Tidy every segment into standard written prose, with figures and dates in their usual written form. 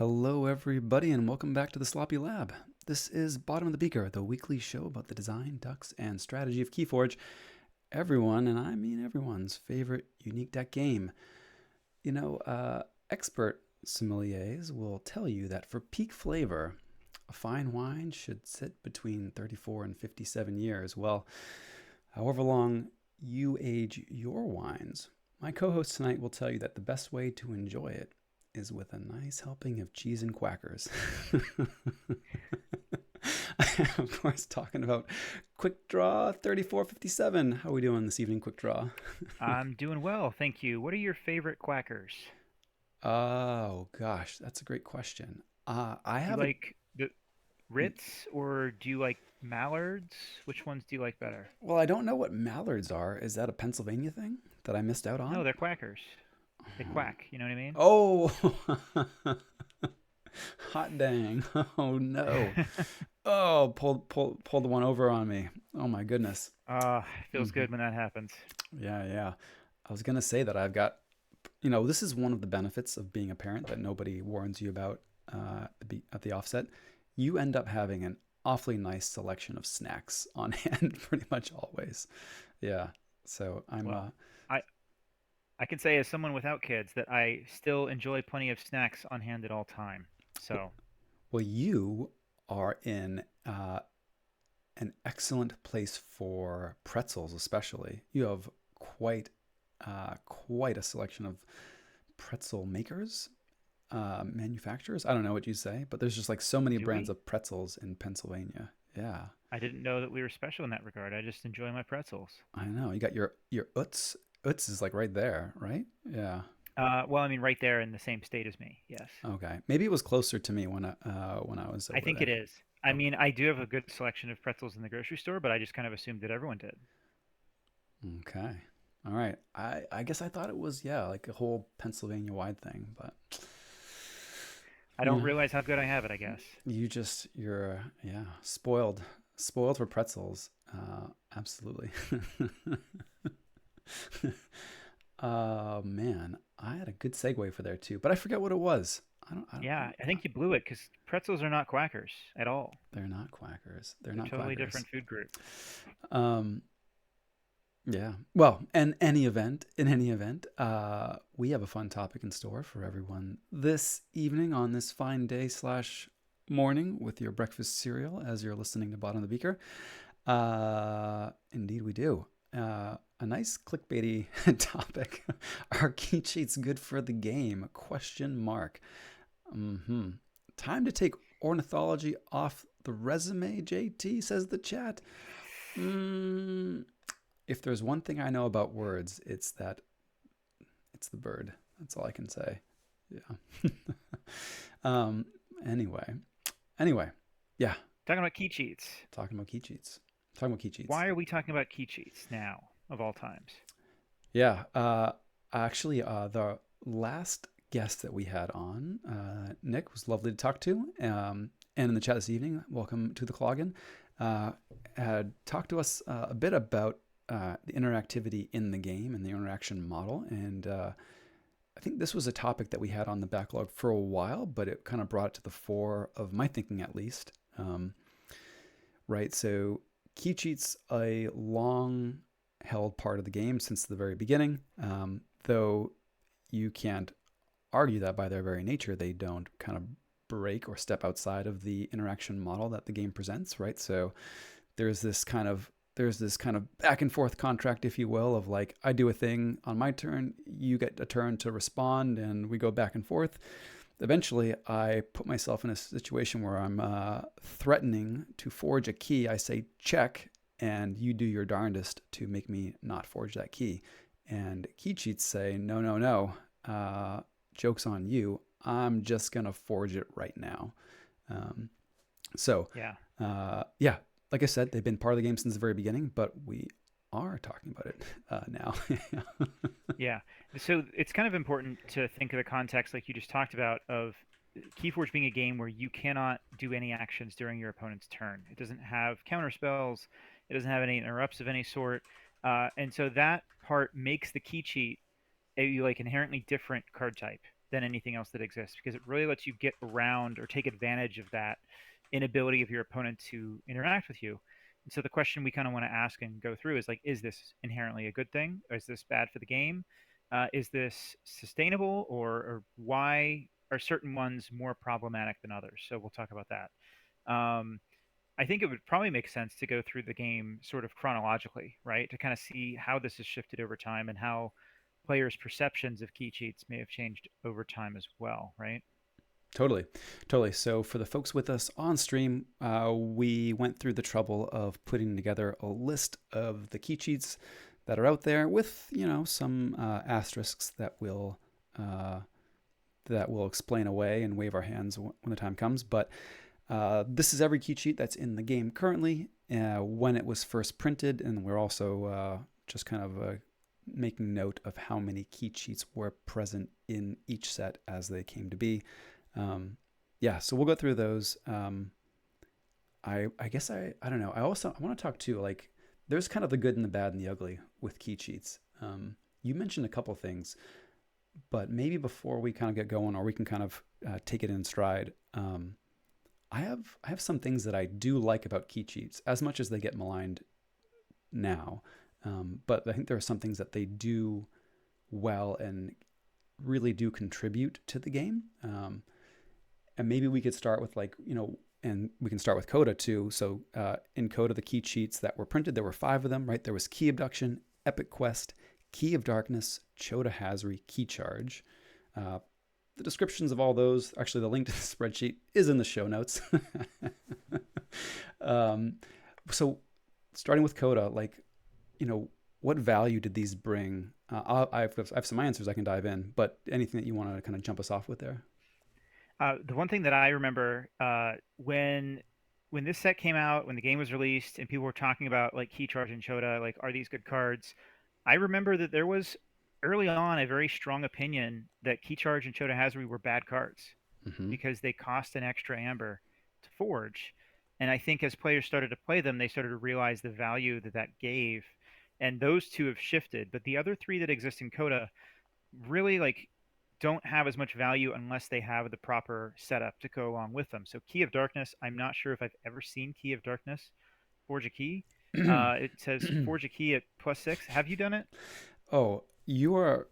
Hello, everybody, and welcome back to the Sloppy Lab. This is Bottom of the Beaker, the weekly show about the design, ducks, and strategy of Keyforge. Everyone, and I mean everyone's favorite unique deck game. Expert sommeliers will tell you that for peak flavor, a fine wine should sit between 34 and 57 years. Well, however long you age your wines, my co host tonight will tell you that the best way to enjoy it is with a nice helping of cheese and quackers. I am, of course, talking about Quick Draw 3457. How are we doing this evening, Quick Draw? I'm doing well, thank you. What are your favorite quackers? Oh, gosh, that's a great question. I Do you have a. like the Ritz or do you like Mallards? Which ones do you like better? Well, I don't know what mallards are. Is that a Pennsylvania thing that I missed out No, on? they're quackers. They quack, you know what I mean? Oh, hot dang. Oh, no. Oh, pulled the one over on me. Oh, my goodness. Feels good when that happens. Yeah, yeah. I was gonna say that I've got, this is one of the benefits of being a parent that nobody warns you about at the offset. You end up having an awfully nice selection of snacks on hand pretty much always. Yeah. So Well, I I can say as someone without kids that I still enjoy plenty of snacks on hand at all time. So, well, you are in an excellent place for pretzels, especially. You have quite a selection of pretzel makers, manufacturers. I don't know what you say, but there's just like so many do brands we? of pretzels in Pennsylvania. Yeah, I didn't know that we were special in that regard. I just enjoy my pretzels. I know. You got your Utz. Utz is like right there, right? Yeah. Well, I mean, right there in the same state as me. Yes. Okay. Maybe it was closer to me when I was I over think it there. is. I Okay. mean, I do have a good selection of pretzels in the grocery store, but I just kind of assumed that everyone did. Okay. All right. I guess I thought it was, yeah, like a whole Pennsylvania wide thing, but I you don't know, realize how good I have it, I guess. you're yeah, spoiled for pretzels. Absolutely. Oh man, I had a good segue for there too, but I forget what it was. I don't, Yeah, I think you blew it because pretzels are not quackers at all. they're not quackers. They're They're not totally quackers. different food group. Um, yeah. Well, in any event, we have a fun topic in store for everyone this evening on this fine day slash morning with your breakfast cereal as you're listening to Bottom of the Beaker. Indeed, we do. A nice clickbaity topic. Are key cheats good for the game? Question mark. Hmm. Time to take ornithology off the resume, JT, says the chat. Mm, if there's one thing I know about words, it's that it's the bird. That's all I can say. Yeah. um, anyway. Anyway. Yeah. Talking about key cheats. Talking about key cheats. Talking about key cheats. Why are we talking about key cheats now, of all times? Yeah. Actually, the last guest that we had on, Nick, was lovely to talk to. And in the chat this evening, welcome to the Cloggin, had talked to us a bit about the interactivity in the game and the interaction model. And I think this was a topic that we had on the backlog for a while, but it kind of brought it to the fore of my thinking at least. Right. So key cheats a long held part of the game since the very beginning, though you can't argue that by their very nature they don't kind of break or step outside of the interaction model that the game presents, right? So there's this kind of back and forth contract, if you will, of like I do a thing on my turn, you get a turn to respond, and we go back and forth. Eventually, I put myself in a situation where I'm threatening to forge a key. I say check, and you do your darndest to make me not forge that key. And key cheats say no, no, no. Joke's on you. I'm just gonna forge it right now. Um, so, Yeah. yeah, like I said, they've been part of the game since the very beginning, but we are talking about it now. Yeah. So it's kind of important to think of the context, like you just talked about, of Keyforge being a game where you cannot do any actions during your opponent's turn. It doesn't have counter spells. It doesn't have any interrupts of any sort. And so that part makes the key cheat a like inherently different card type. than anything else that exists, because it really lets you get around or take advantage of that inability of your opponent to interact with you. And so the question we kind of want to ask and go through is like, is this inherently a good thing? Or is this bad for the game? Is this sustainable, or why are certain ones more problematic than others? So we'll talk about that. Um, I think it would probably make sense to go through the game sort of chronologically, right? To kind of see how this has shifted over time and how players' perceptions of key cheats may have changed over time as well, right? Totally, totally. So for the folks with us on stream, we went through the trouble of putting together a list of the key cheats that are out there, with some asterisks uh, that will explain away and wave our hands when the time comes. But this is every key cheat that's in the game currently, when it was first printed, and we're also just kind of making note of how many key cheats were present in each set as they came to be. Yeah, so we'll go through those. I guess I don't know. I want to talk too. Like, there's kind of the good and the bad and the ugly with key cheats. You mentioned a couple things, but maybe before we kind of get going, or we can kind of take it in stride. I have some things that I do like about key cheats, as much as they get maligned now. But I think there are some things that they do well and really do contribute to the game. And maybe we could start with, like, and we can start with Coda too. So in Coda, the key cheats that were printed, there were 5 of them, right? There was Key Abduction, Epic Quest, Key of Darkness, Chota Hazri, Key Charge. The descriptions of all those, actually, the link to the spreadsheet is in the show notes. So starting with Coda, like, what value did these bring? I have some answers I can dive in, but anything that you want to kind of jump us off with there? The one thing that I remember when this set came out, when the game was released, and people were talking about like Key Charge and Chota, like, are these good cards? I remember that there was early on a very strong opinion that Key Charge and Chota Hazard were bad cards Mm-hmm. because they cost an extra amber to forge. And I think as players started to play them, they started to realize the value that that gave. And those two have shifted. But the other three that exist in Coda really, like, don't have as much value unless they have the proper setup to go along with them. So Key of Darkness, I'm not sure if I've ever seen Key of Darkness forge a key. It says forge a key at +6. Have you done it? Oh, you are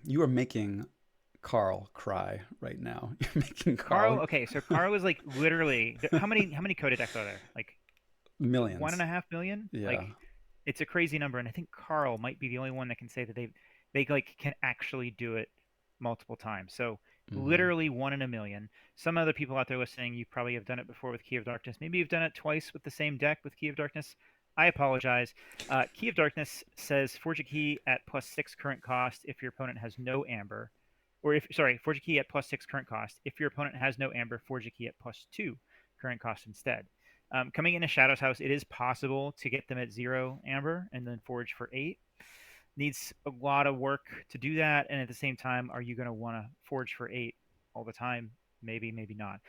making Carl cry right now. You're making Carl, Carl okay, so Carl is like literally how many Coda decks are there? Like one and millions. a half million? Like, Yeah. it's a crazy number, and I think Carl might be the only one that can say that they like can actually do it multiple times. So Mm-hmm. literally one in a million. Some other people out there listening, you probably have done it before with Key of Darkness. Maybe you've done it twice with the same deck with Key of Darkness. I apologize. Key of Darkness says forge a key at +6 current cost if your opponent has no amber, or if sorry, forge a key at +6 current cost. If your opponent has no amber, forge a key at +2 current cost instead. Coming into Shadow's House, it is possible to get them at 0 amber and then forge for 8. Needs a lot of work to do that, and at the same time, are you going to want to forge for 8 all the time? Maybe, maybe not.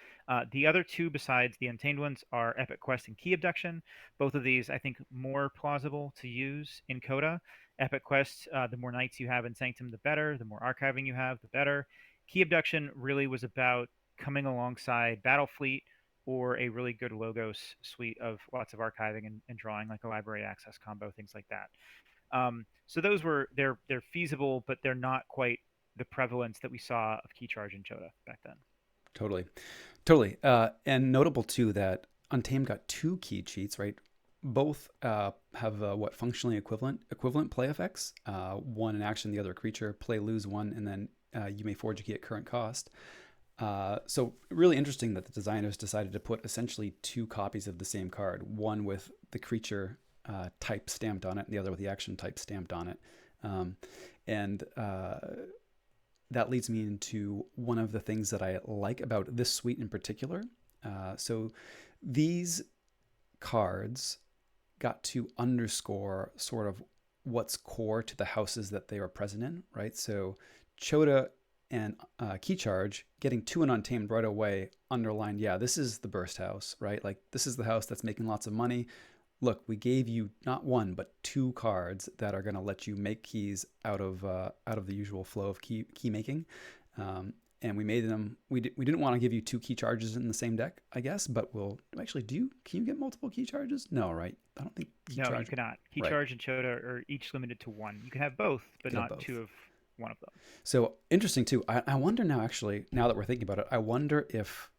The other two besides the Untamed ones are Epic Quest and Key Abduction. Both of these, I think, more plausible to use in Coda. Epic Quest, the more knights you have in Sanctum, the better. The more archiving you have, the better. Key Abduction really was about coming alongside Battlefleet or a really good Logos suite of lots of archiving and drawing, like a library access combo, things like that. So those were they're feasible, but they're not quite the prevalence that we saw of Key Charge and Chota back then. Totally. Totally. And notable too that Untamed got 2 key cheats, right? Both have what functionally equivalent play effects. One an action, the other a creature. Play lose one, and then you may forge a key at current cost. So really interesting that the designers decided to put essentially 2 copies of the same card, one with the creature type stamped on it, and the other with the action type stamped on it. And that leads me into one of the things that I like about this suite in particular. So these cards got to underscore sort of what's core to the houses that they are present in, right? So Chota and Key Charge getting 2 and Untamed right away underlined, yeah, this is the burst house, right? Like, this is the house that's making lots of money. Look, we gave you not 1 but 2 cards that are going to let you make keys out of the usual flow of key making. Um, and we made them. We didn't want to give you two key charges in the same deck, I guess. But we'll actually do. Can you get multiple key charges? No, right? I don't think key No, you charge. cannot. Key Right. charge and Chota are each limited to one. You can have both, You but could have not both. two of one of them. So interesting too. I wonder now. Actually, now that we're thinking about it, I wonder if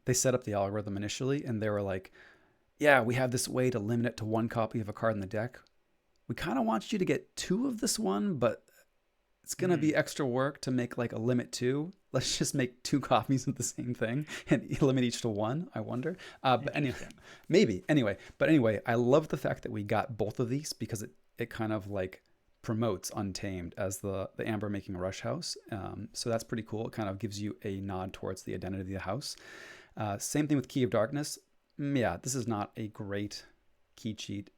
they set up the algorithm initially and they were like, "Yeah, we have this way to limit it to one copy of a card in the deck. We kind of want you to get two of this one, but it's going to Hmm. be extra work to make like a limit two. Let's just make two copies of the same thing and limit each to one." I wonder. But anyway, Interesting. maybe anyway. But anyway, I love the fact that we got both of these because it kind of like promotes Untamed as the Amber making a rush house. So that's pretty cool. It kind of gives you a nod towards the identity of the house. Same thing with Key of Darkness. Yeah, this is not a great key cheat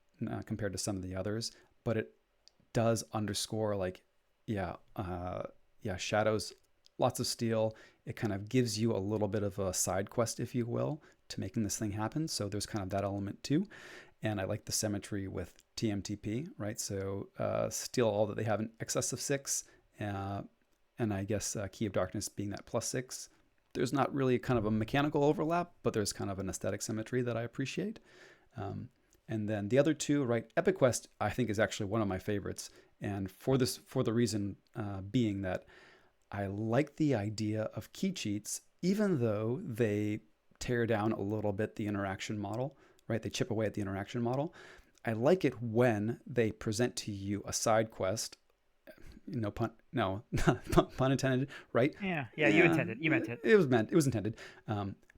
compared to some of the others, but it does underscore like, yeah, yeah, shadows, lots of steel. It kind of gives you a little bit of a side quest, if you will, to making this thing happen. So there's kind of that element too. And I like the symmetry with TMTP, right? So steal all that they have in excess of six, uh, and I guess Key of Darkness being that plus six. There's not really kind of a mechanical overlap, but there's kind of an aesthetic symmetry that I appreciate. Um, and then the other two, right? Epic Quest, I think, is actually one of my favorites, and for the reason being that I like the idea of key cheats, even though they tear down a little bit the interaction model, right? They chip away at the interaction model. I like it when they present to you a side quest. No pun, no pun intended, right? Yeah, yeah, you Yeah, intended. You meant it. it was meant. It was intended.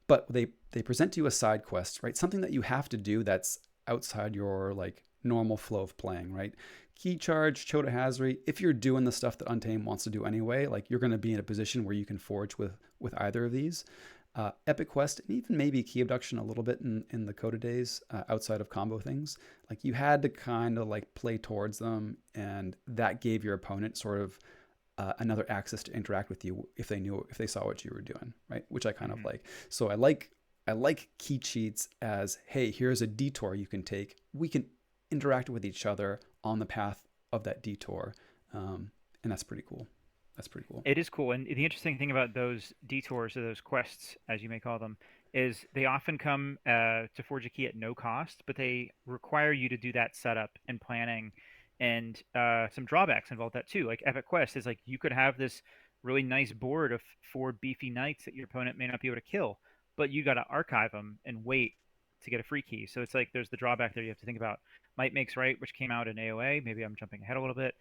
But they present to you a side quest, right? Something that you have to do that's outside your like normal flow of playing, right? Key charge, Chota Hazri. If you're doing the stuff that Untamed wants to do anyway, like you're going to be in a position where you can forge with either of these. Epic Quest, and even maybe Key Abduction a little bit in the Coda days outside of combo things. Like you had to kind of like play towards them, and that gave your opponent sort of another access to interact with you if they saw what you were doing, right? Which I kind of Hmm. like. So I like key cheats as, hey, here's a detour you can take. We can interact with each other on the path of that detour, and that's pretty cool. That's pretty cool. It is cool, and the interesting thing about those detours or those quests, as you may call them, is they often come to forge a key at no cost, but they require you to do that setup and planning, and some drawbacks involve that too. Like Epic Quest is like you could have this really nice board of four beefy knights that your opponent may not be able to kill, but you got to archive them and wait to get a free key. So it's like there's the drawback there you have to think about. Might Makes Right, which came out in AOA. Maybe I'm jumping ahead a little bit.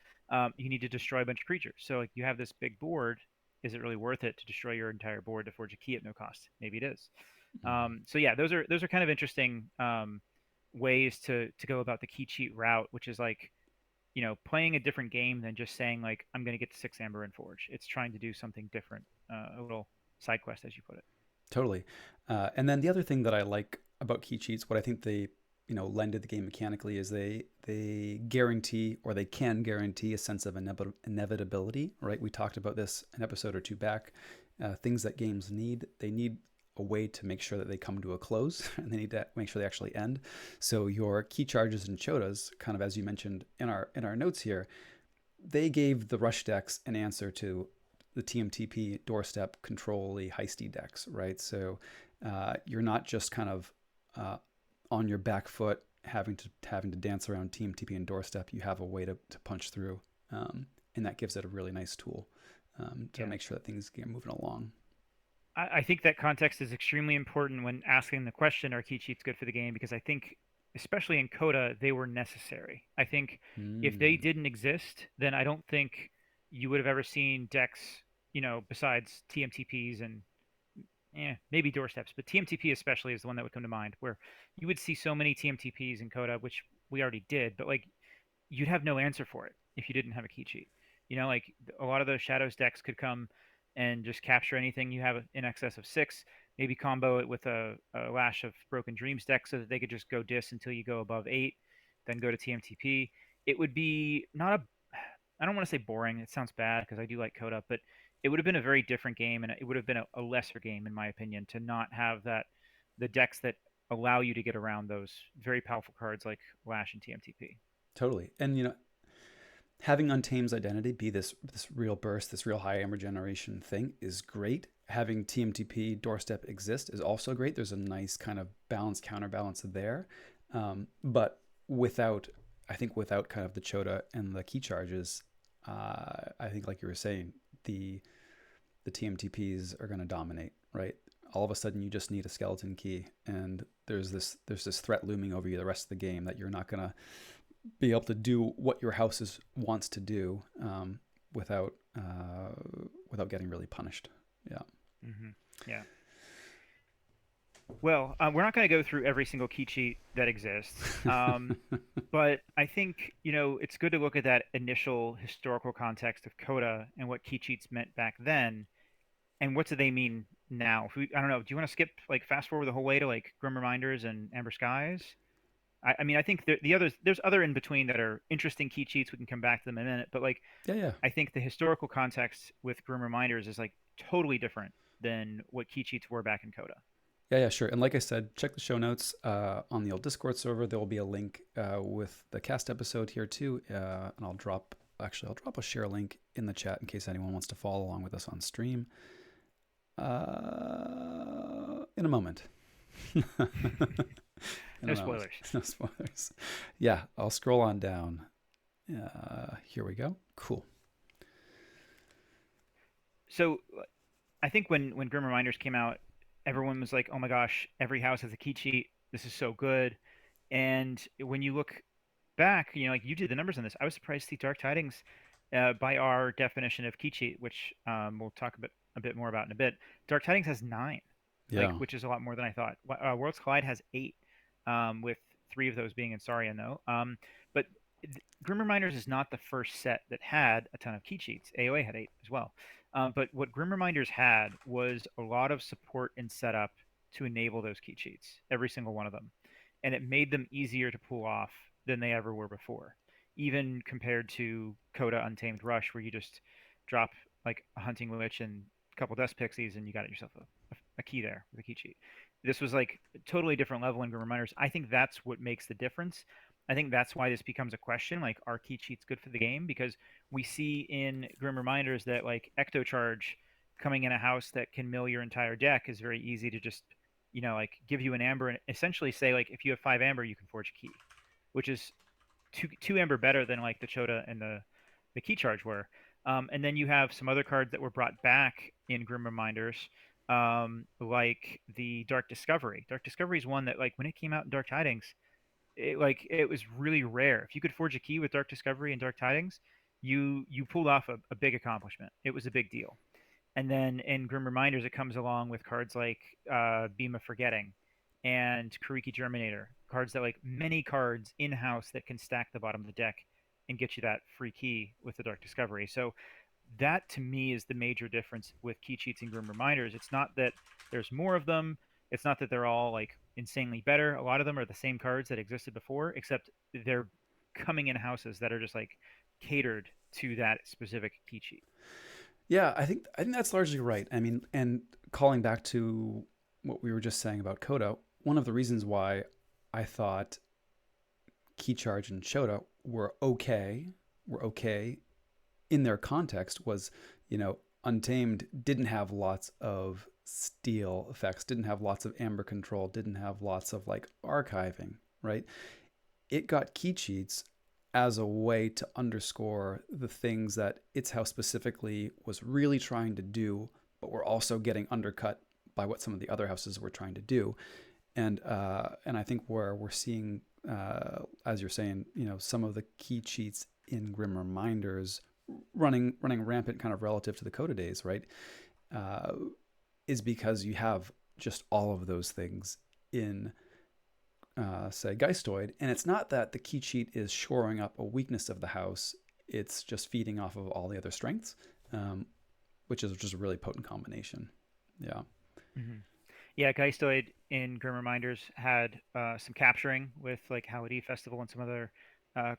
You need to destroy a bunch of creatures. So like you have this big board. Is it really worth it to destroy your entire board to forge a key at no cost? Maybe it is. Mm. So yeah, those are kind of interesting ways to go about the key cheat route, which is like playing a different game than just saying like I'm going to get to six amber and forge. It's trying to do something different, a little side quest as you put it. Totally. And then the other thing that I like about key cheats, what I think they lend to the game mechanically is they guarantee or they can guarantee a sense of inevitability. Right? We talked about this an episode or two back. Things that games need, they need a way to make sure that they come to a close and they need to make sure they actually end. So your key charges and chotas, kind of as you mentioned in our notes here, they gave the rush decks an answer to the TMTP doorstep control heisty decks, right? So you're not just kind of on your back foot having to dance around TMTP and doorstep. You have a way to punch through, and that gives it a really nice tool to Yeah. make sure that things get moving along. I think that context is extremely important when asking the question, are key cheats good for the game? Because I think, especially in Coda, they were necessary. I think if they Mm, didn't exist, then I don't think you would have ever seen decks, besides TMTPs and maybe doorsteps, but TMTP especially is the one that would come to mind, where you would see so many TMTPs in Coda, which we already did, but like you'd have no answer for it if you didn't have a key cheat. Like a lot of those Shadows decks could come and just capture anything you have in excess of six, maybe combo it with a Lash of Broken Dreams deck so that they could just go dis until you go above eight, then go to TMTP. It would be not a, I don't want to say boring, it sounds bad because I do like Coda, but it would have been a very different game and it would have been a lesser game, in my opinion, to not have the decks that allow you to get around those very powerful cards like Lash and TMTP. totally. And having Untamed's identity be this real burst, this real high amber generation thing is great. Having TMTP doorstep exist is also great. There's a nice kind of balance counterbalance there, but without I think without kind of the Chota and the key charges, I think like you were saying, the the TMTPs are going to dominate, right? All of a sudden, you just need a skeleton key, and there's this threat looming over you the rest of the game that you're not going to be able to do what your house wants to do without without getting really punished. Yeah, Yeah. Well, we're not going to go through every single key cheat that exists, but I think it's good to look at that initial historical context of Coda and what key cheats meant back then, and what do they mean now. I don't know. Do you want to skip like fast forward the whole way to like Grim Reminders and Amber Skies? I mean, I think the others there's other in between that are interesting key cheats. We can come back to them in a minute, but like yeah, yeah, I think the historical context with Grim Reminders is like totally different than what key cheats were back in Coda. yeah, yeah. Sure. And like I said, check the show notes on the old Discord server. There will be a link with the cast episode here too, and I'll drop a share link in the chat in case anyone wants to follow along with us on stream. In a moment. In No a moment. spoilers. No spoilers. Yeah, I'll scroll on down. Here we go. Cool. So I think when Grim Reminders came out, everyone was like, "Oh my gosh, every house has a key cheat. This is so good." And when you look back, like you did the numbers on this, I was surprised to see Dark Tidings, by our definition of key cheat, which we'll talk a bit more about in a bit. Dark Tidings has 9, like Yeah. which is a lot more than I thought. Worlds Collide has 8, with 3 of those being in Saurian though. But Grim Reminders is not the first set that had a ton of key cheats. AOA had 8 as well. But what Grim Reminders had was a lot of support and setup to enable those key cheats, every single one of them. And it made them easier to pull off than they ever were before, even compared to Coda Untamed Rush, where you just drop like a Hunting Witch and a couple Dust Pixies and you got yourself a key there with a key cheat. This was like a totally different level in Grim Reminders. I think that's what makes the difference. I think that's why this becomes a question, like, are key cheats good for the game? Because we see in Grim Reminders that like Ecto Charge coming in a house that can mill your entire deck is very easy to just, like give you an amber and essentially say like if you have 5 amber you can forge a key, which is two amber better than like the Chota and the key charge were. And then you have some other cards that were brought back in Grim Reminders, like the Dark Discovery. Dark Discovery is one that like when it came out in Dark Tidings, it was really rare. If you could forge a key with Dark Discovery and Dark Tidings, you pulled off a big accomplishment. It was a big deal. And then in Grim Reminders, it comes along with cards like Beam of Forgetting and Kariki Germinator, cards that like many cards in house that can stack the bottom of the deck and get you that free key with the Dark Discovery. So that to me is the major difference with key cheats and Grim Reminders. It's not that there's more of them. It's not that they're all like insanely better. A lot of them are the same cards that existed before, except they're coming in houses that are just like catered to that specific key cheat. Yeah, I think that's largely right. I mean, and calling back to what we were just saying about Coda, one of the reasons why I thought Key Charge and Chota were okay in their context was, Untamed didn't have lots of steal effects, didn't have lots of amber control, didn't have lots of like archiving, right? It got key cheats as a way to underscore the things that its house specifically was really trying to do, but were also getting undercut by what some of the other houses were trying to do. And I think where we're seeing, as you're saying, some of the key cheats in Grim Reminders running rampant, kind of relative to the Coda days, right? Uh, is because you have just all of those things in say Geistoid, and it's not that the key cheat is shoring up a weakness of the house; it's just feeding off of all the other strengths, um, which is just a really potent combination. Yeah, Mm-hmm. Yeah, Geistoid in Grim Reminders had some capturing with like Halidi Festival and some other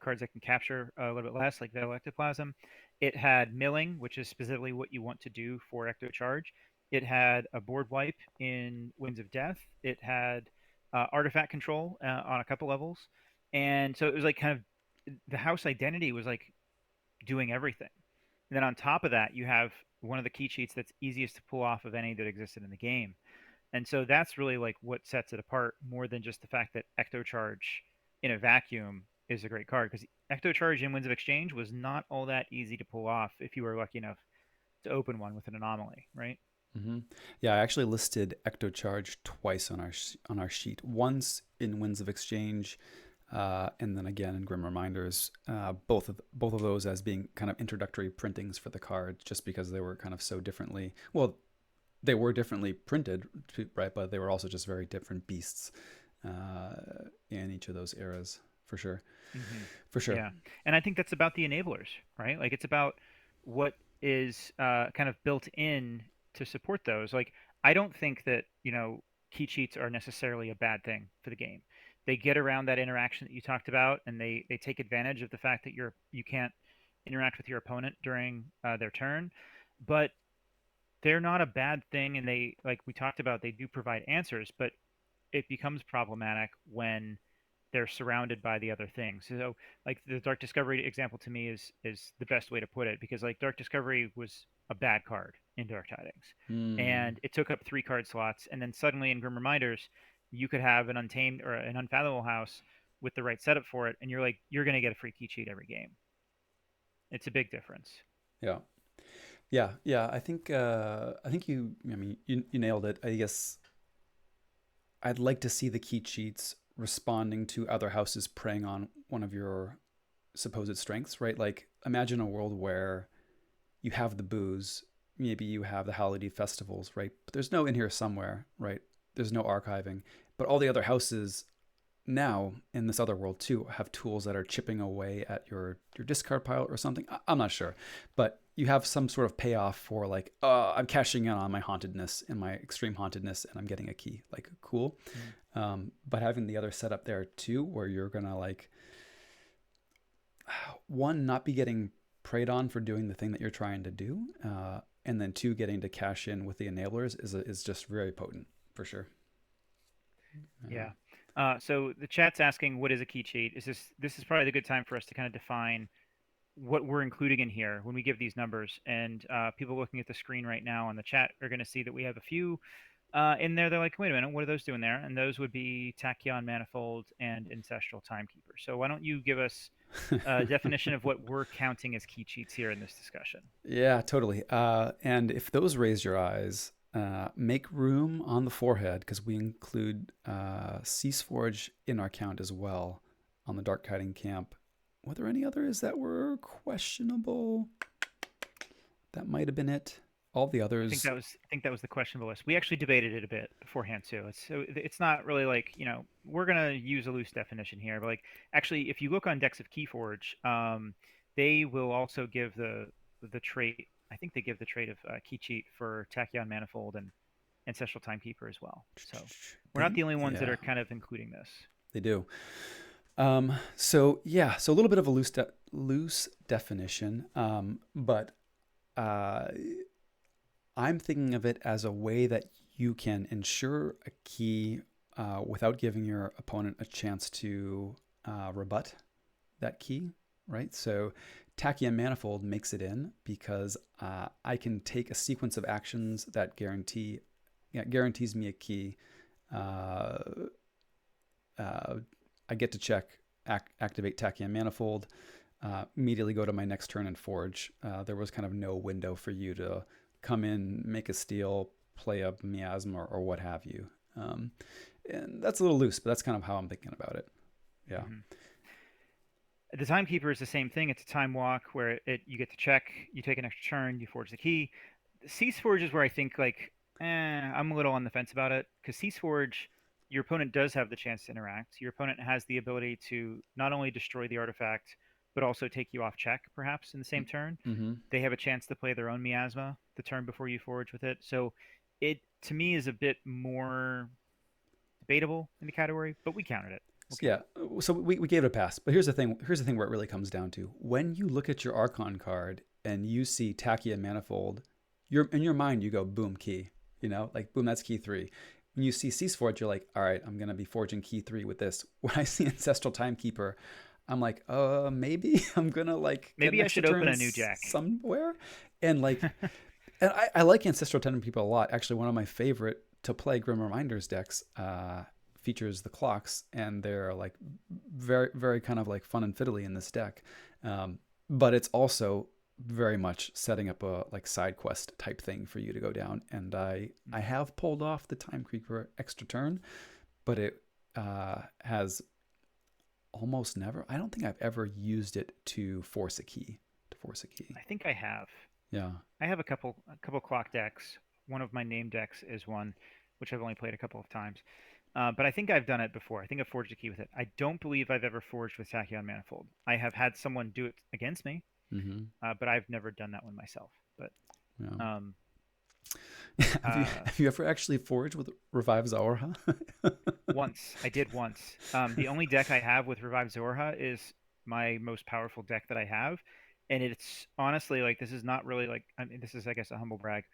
cards that can capture a little bit less, like Veil Ectoplasm. It had milling, which is specifically what you want to do for Ecto Charge. It had a board wipe in Winds of Death. It had artifact control on a couple levels, and so it was like kind of the house identity was like doing everything. And then on top of that, you have one of the key cheats that's easiest to pull off of any that existed in the game. And so that's really like what sets it apart more than just the fact that Ecto Charge in a vacuum is a great card, because Ecto Charge in Winds of Exchange was not all that easy to pull off if you were lucky enough to open one with an anomaly, right? Hmm. Yeah, I actually listed Ectocharge twice on on our sheet. Once in Winds of Exchange, and then again in Grim Reminders. Both of those as being kind of introductory printings for the card, just because they were kind of so differently. Well, they were differently printed, right? But they were also just very different beasts in each of those eras, for sure, Hmm. for sure. Yeah, and I think that's about the enablers, right? Like it's about what is kind of built in to support those. Like I don't think that key cheats are necessarily a bad thing for the game. They get around that interaction that you talked about, and they take advantage of the fact that you can't interact with your opponent during their turn, but they're not a bad thing. And they, like we talked about, they do provide answers, but it becomes problematic when they're surrounded by the other things. So, like the Dark Discovery example to me is the best way to put it, because like Dark Discovery was a bad card in Dark Tidings, Hmm. and it took up 3 card slots, and then suddenly in Grim Reminders, you could have an Untamed or an Unfathomable House with the right setup for it, and you're going to get a free key cheat every game. It's a big difference. Yeah. Yeah. I think you. I mean, you nailed it. I guess I'd like to see the key cheats responding to other houses preying on one of your supposed strengths, right? Like imagine a world where you have the booze, maybe you have the holiday festivals, right? But there's no in here somewhere, right? There's no archiving, but all the other houses now in this other world too have tools that are chipping away at your discard pile or something. I'm not sure, but you have some sort of payoff for like, I'm cashing in on my hauntedness and my extreme hauntedness, and I'm getting a key. Like, cool. Mm. But having the other setup there too, where you're gonna like one not be getting preyed on for doing the thing that you're trying to do, and then two getting to cash in with the enablers is just very potent for sure. Uh, Yeah. So the chat's asking, what is a key cheat? This is probably the good time for us to kind of define what we're including in here when we give these numbers. And people looking at the screen right now on the chat are going to see that we have a few in there. They're like, wait a minute, what are those doing there? And those would be Tachyon Manifold and Ancestral Timekeeper. So why don't you give us a definition of what we're counting as key cheats here in this discussion? Yeah, totally. And if those raise your eyes, make room on the forehead because we include Ceaseforge in our count as well on the Dark Kiting Camp. Were there any others that were questionable? That might have been it. All the others. I think that was the questionable list. We actually debated it a bit beforehand too. It's not really like we're gonna use a loose definition here, but like actually, if you look on Decks of Keyforge, they will also give the trait. I think they give the trait of key cheat for Tachyon Manifold and Ancestral Timekeeper as well. So we're not They, the only ones that yeah, are kind of including this. they do. So yeah, so a little bit of a loose definition, but uh, I'm thinking of it as a way that you can ensure a key without giving your opponent a chance to rebut that key, right? So Tachyon Manifold makes it in because I can take a sequence of actions that guarantees me a key. Uh, uh, I get to check, activate Tachyon Manifold, immediately go to my next turn and forge. There was kind of no window for you to come in, make a steal, play a miasma, or what have you. And that's a little loose, but that's kind of how I'm thinking about it. Yeah. Hmm. The Timekeeper is the same thing. It's a time walk where you get to check, you take an extra turn, you forge the key. Cease Forge is where I think like, I'm a little on the fence about it, because Cease Forge, your opponent does have the chance to interact. Your opponent has the ability to not only destroy the artifact, but also take you off check, perhaps in the same turn. Mm-hmm. They have a chance to play their own miasma the turn before you forge with it. So it to me is a bit more debatable in the category, but we counted it. We'll Yeah, count it. so we gave it a pass. But here's the thing. Here's the thing where it really comes down to when you look at your Archon card and you see Tachyon Manifold, you're in your mind you go boom key. Like boom, that's key three. When you see Cease Forge, you're like, all right, I'm gonna be forging key three with this. When I see Ancestral Timekeeper, I'm like, maybe I'm gonna like get an Maybe I extra should turn open a new deck. somewhere, and like, and I like Ancestral Tenant People a lot. Actually, one of my favorite to play Grim Reminders decks features the clocks, and they're like very, very kind of like fun and fiddly in this deck. But it's also very much setting up a like side quest type thing for you to go down. And I have pulled off the Time Creeper extra turn, but it has almost never. I don't think I've ever used it to force a key. To force a key. I think I have. Yeah. I have a couple clock decks. One of my name decks is one, which I've only played a couple of times. But I think I've done it before. I think I've forged a key with it. I don't believe I've ever forged with Tachyon Manifold. I have had someone do it against me, Mm-hmm. but I've never done that one myself. But Yeah. um, have you uh, have you ever actually forged with Revive Zaorha? once I did once. The only deck I have with Revive Zorha is my most powerful deck that I have, and it's honestly like this is not really like I mean this is I guess a humble brag.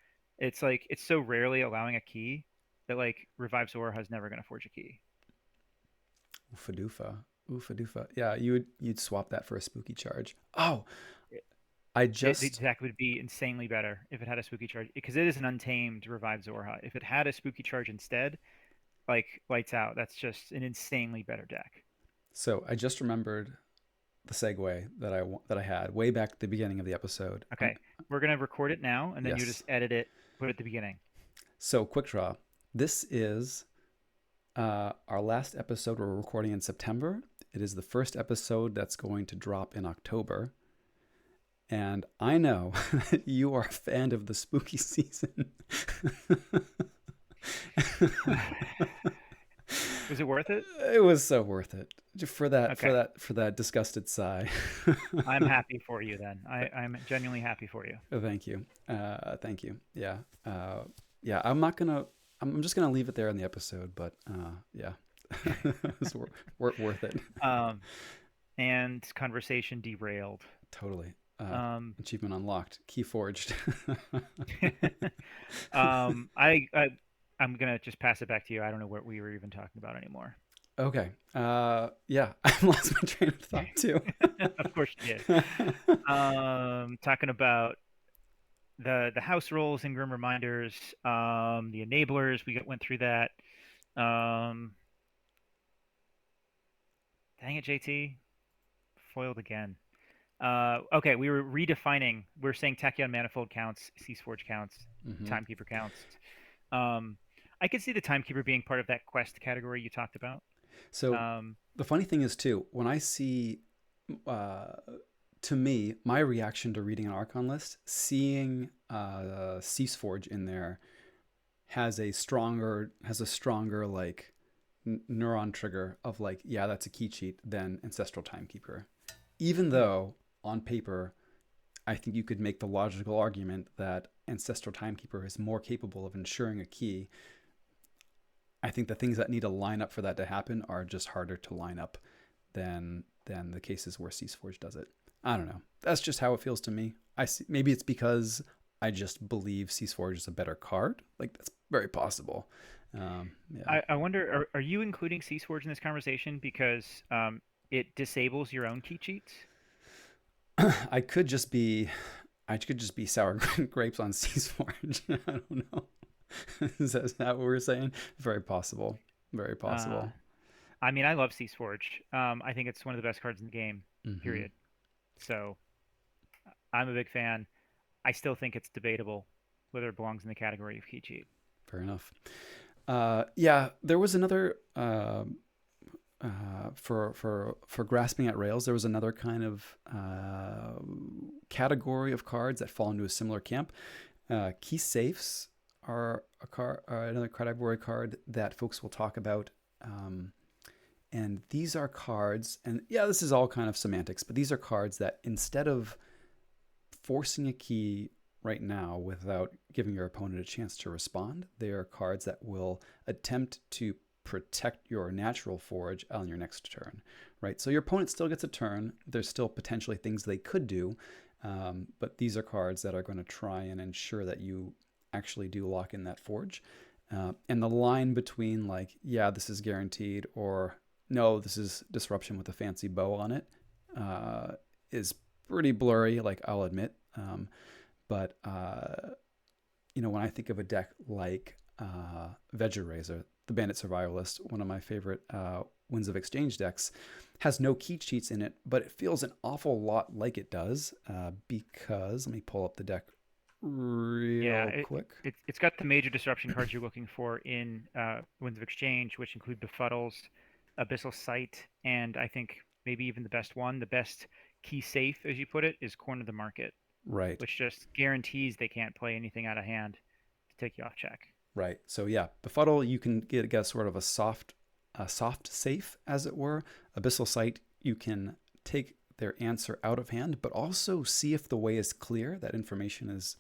It's like it's so rarely allowing a key that like Revive Zorha is never going to forge a key. Oofadufa. Oofadufa. Yeah, you'd swap that for a spooky charge. Oh, It, I the just deck would be insanely better if it had a spooky charge because it is an untamed Revive Zorha. If it had a spooky charge instead, like lights out, that's just an insanely better deck. I just remembered the segue that I had way back at the beginning of the episode. Okay, we're gonna record it now, and then you Yes. just edit it, put it at the beginning. So quick draw. This is our last episode we're recording in September. It is the first episode that's going to drop in October. And I know that you are a fan of the spooky season. Was it worth it? It was so worth it for that for Okay, that for that disgusted sigh. I'm happy for you then. I'm genuinely happy for you. Thank you. Thank you. Yeah. Yeah. I'm just gonna leave it there in the episode, but yeah, it was worth it. Um, and conversation derailed. Totally. Um, Achievement unlocked. Key forged. I I'm gonna just pass it back to you. I don't know what we were even talking about anymore. Okay. Yeah, I lost my train of thought too. Of course you did. Talking about the house rules and grim reminders, the enablers. Went through that. Um, dang it, JT, foiled again. Okay, we were redefining. We're saying Tachyon manifold counts, Ceaseforge counts, Hmm. Timekeeper counts. Um, I could see the Timekeeper being part of that quest category you talked about. So Um, the funny thing is too, when I see, uh, to me, my reaction to reading an Archon list, seeing Ceaseforge in there has a stronger like neuron trigger of like, yeah, that's a key cheat than Ancestral Timekeeper. Even hmm, though on paper, I think you could make the logical argument that Ancestral Timekeeper is more capable of ensuring a key. I think the things that need to line up for that to happen are just harder to line up than the cases where Ceaseforge does it. I don't know. That's just how it feels to me. I see, maybe it's because I just believe Ceaseforge is a better card. Like that's very possible. Yeah. I wonder, are you including Ceaseforge in this conversation because it disables your own key cheats? I could just be I could just be sour grapes on Ceaseforge. I don't know. Is that what we're saying? Very possible. Very Uh, possible. I mean, I love Ceaseforge. I think it's one of the best cards in the game, Hmm. period. So I'm a big fan. I still think it's debatable whether it belongs in the category of key cheat. Fair enough. Yeah, there was another for grasping at rails. There was another kind of category of cards that fall into a similar camp. Key safes are another category card that folks will talk about. And these are cards, and yeah, this is all kind of semantics, but these are cards that instead of forcing a key right now without giving your opponent a chance to respond, they are cards that will attempt to protect your natural forge on your next turn, right? So your opponent still gets a turn. There's still potentially things they could do, but these are cards that are going to try and ensure that you actually do lock in that forge. And the line between like, yeah, this is guaranteed, or no, this is disruption with a fancy bow on it, uh, is pretty blurry, like I'll admit. But when I think of a deck like Veggie the Bandit Survivalist, one of my favorite Winds of Exchange decks, has no key cheats in it, but it feels an awful lot like it does because let me pull up the deck Yeah, real quick. it's got the major disruption cards you're looking for in Winds of Exchange, which include Befuddles, Abyssal Sight, and I think maybe even the best one, the best key safe, as you put it, is Corner of the Market, Right, which just guarantees they can't play anything out of hand to take you off check. right. So yeah, Befuddle, you can get sort of a soft safe, as it were. Abyssal Sight, you can take their answer out of hand, but also see if the way is clear. That information is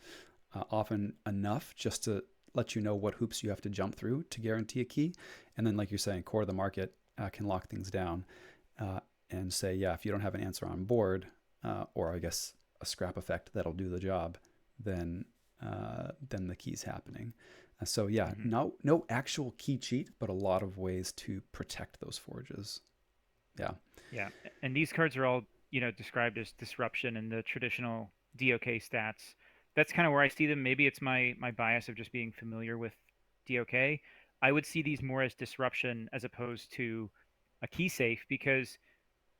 often enough just to let you know what hoops you have to jump through to guarantee a key. And then, like you're saying, Core of the Market can lock things down uh, and say, yeah, if you don't have an answer on board, or I guess a scrap effect that'll do the job, then then the key's happening. So yeah, Hmm. no actual key cheat, but a lot of ways to protect those forges. Yeah, Yeah, and these cards are all, described as disruption in the traditional DOK stats. That's kind of where I see them. Maybe it's my bias of just being familiar with DOK. I would see these more as disruption as opposed to a key safe because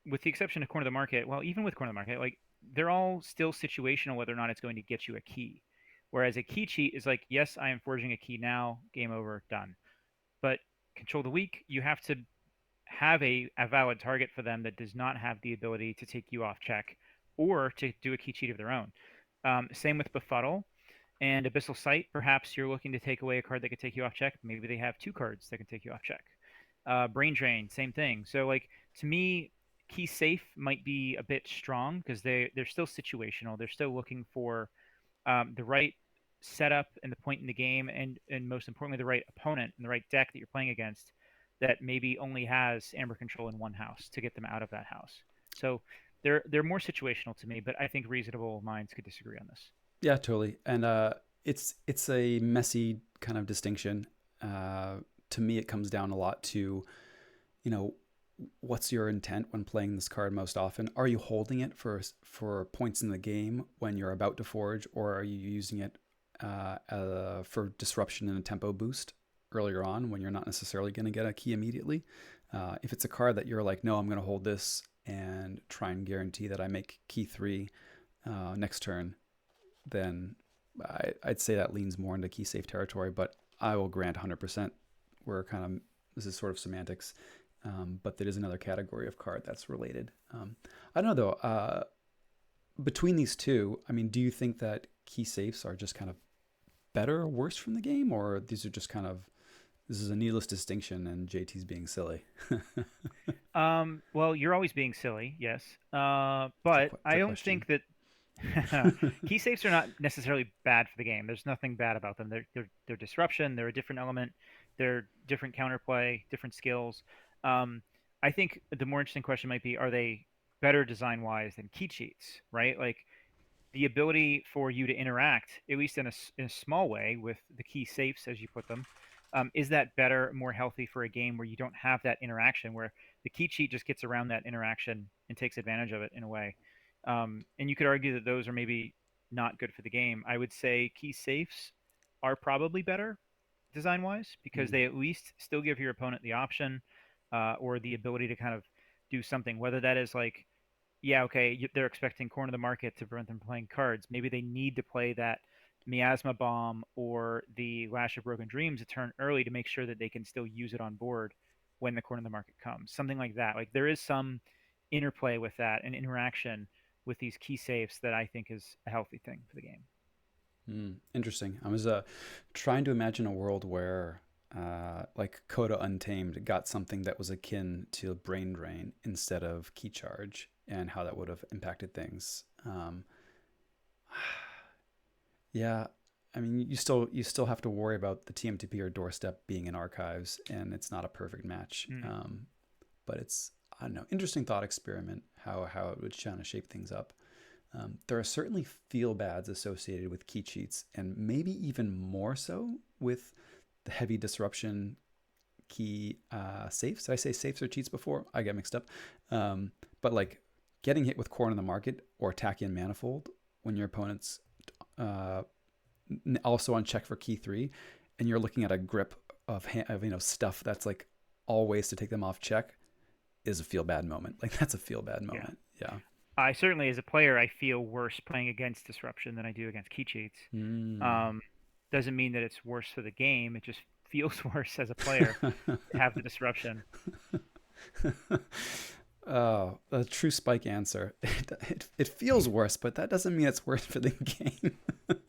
with the exception of Corner of the Market, well, even with Corner of the Market, like they're all still situational whether or not it's going to get you a key. Whereas a key cheat is like, yes, I am forging a key now, game over, done. But Control the Weak, you have to have a valid target for them that does not have the ability to take you off check or to do a key cheat of their own. Same with Befuddle and Abyssal Sight. Perhaps you're looking to take away a card that could take you off check. Maybe they have two cards that can take you off check. Brain Drain, same thing. So, like, to me, Key Safe might be a bit strong because they're still situational. They're still looking for the right setup and the point in the game, and most importantly, the right opponent and the right deck that you're playing against that maybe only has Amber Control in one house to get them out of that house. So they're more situational to me, but I think reasonable minds could disagree on this. yeah, totally. And it's a messy kind of distinction. Uh, to me, it comes down a lot to you know what's your intent when playing this card most often? Are you holding it for points in the game when you're about to forge, or are you using it for disruption and a tempo boost earlier on when you're not necessarily going to get a key immediately? If it's a card that you're like, no, I'm going to hold this and try and guarantee that I make key three next turn, then I'd say that leans more into key safe territory. But I will grant 100% we're kind of this is sort of semantics, but there is another category of card that's related. I don't know though. Between these two, I mean, do you think that key safes are just kind of better or worse from the game, or these are just kind of this is a needless distinction and JT's being silly? Well, you're always being silly, yes. It's But it's I a don't question. think that key safes are not necessarily bad for the game. There's nothing bad about them. They're disruption. They're a different element. They're different counterplay, different skills. Um, I think the more interesting question might be: are they better design wise than key cheats? Right? Like the ability for you to interact, at least in a small way, with the key safes, as you put them, is that better, more healthy for a game where you don't have that interaction, where the key cheat just gets around that interaction and takes advantage of it in a way? And you could argue that those are maybe not good for the game. I would say key safes are probably better design wise because Mm. they at least still give your opponent the option or the ability to kind of do something, whether that is like yeah, okay, they're expecting corner of the market to prevent them playing cards. Maybe they need to play that Miasma Bomb or the Lash of Broken Dreams a turn early to make sure that they can still use it on board when the corner of the market comes. Something like that. Like there is some interplay with that and interaction with these key safes that I think is a healthy thing for the game. Interesting. I was trying to imagine a world where, like Coda Untamed got something that was akin to Brain Drain instead of Key Charge, and how that would have impacted things. Yeah, I mean, you still have to worry about the TMTP or doorstep being in archives, and it's not a perfect match. Mm. But it's I don't know, interesting thought experiment how it would kind of shape things up. There are certainly feel bads associated with key cheats, and maybe even more so with the heavy disruption key safes. Did I say safes or cheats before? I get mixed up. But like getting hit with Corn in the Market or Tachyon Manifold when your opponent's uh, also on check for key 3, and you're looking at a grip of stuff that's like all ways to take them off check, is a feel bad moment. Like that's a feel bad Yeah. moment. Yeah. I certainly, as a player, I feel worse playing against disruption than I do against key cheats. Mm. Um, doesn't mean that it's worse for the game. It just feels worse as a player to have the disruption. Oh, a true Spike answer. It feels worse, but that doesn't mean it's worse for the game.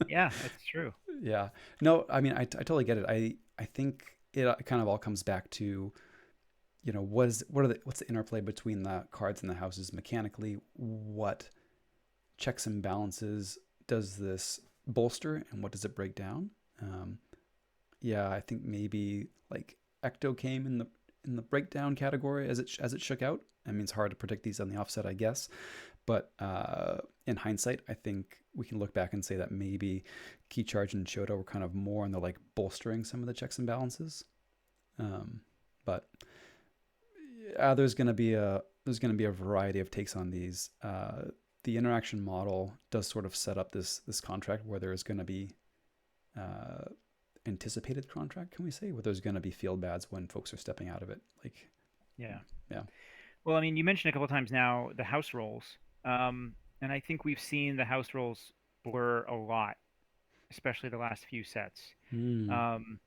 Yeah, that's true. Yeah. No, I mean, I totally get it. I think it kind of all comes back to, what's the interplay between the cards and the houses mechanically? What checks and balances does this bolster, and what does it break down? Um, yeah, I think maybe like Ecto came in the breakdown category as it shook out. I mean, it's hard to predict these on the offset, I guess, but in hindsight, I think we can look back and say that maybe Key Charge and Shoto were kind of more on the like bolstering some of the checks and balances. But there's gonna be a variety of takes on these. The interaction model does sort of set up this contract where there's going to be uh, anticipated contract, can we say, where there's going to be field bads when folks are stepping out of it. Like, Yeah. yeah. Well, I mean, you mentioned a couple of times now the house rolls, and I think we've seen the house rolls blur a lot, especially the last few sets. Hmm. Um,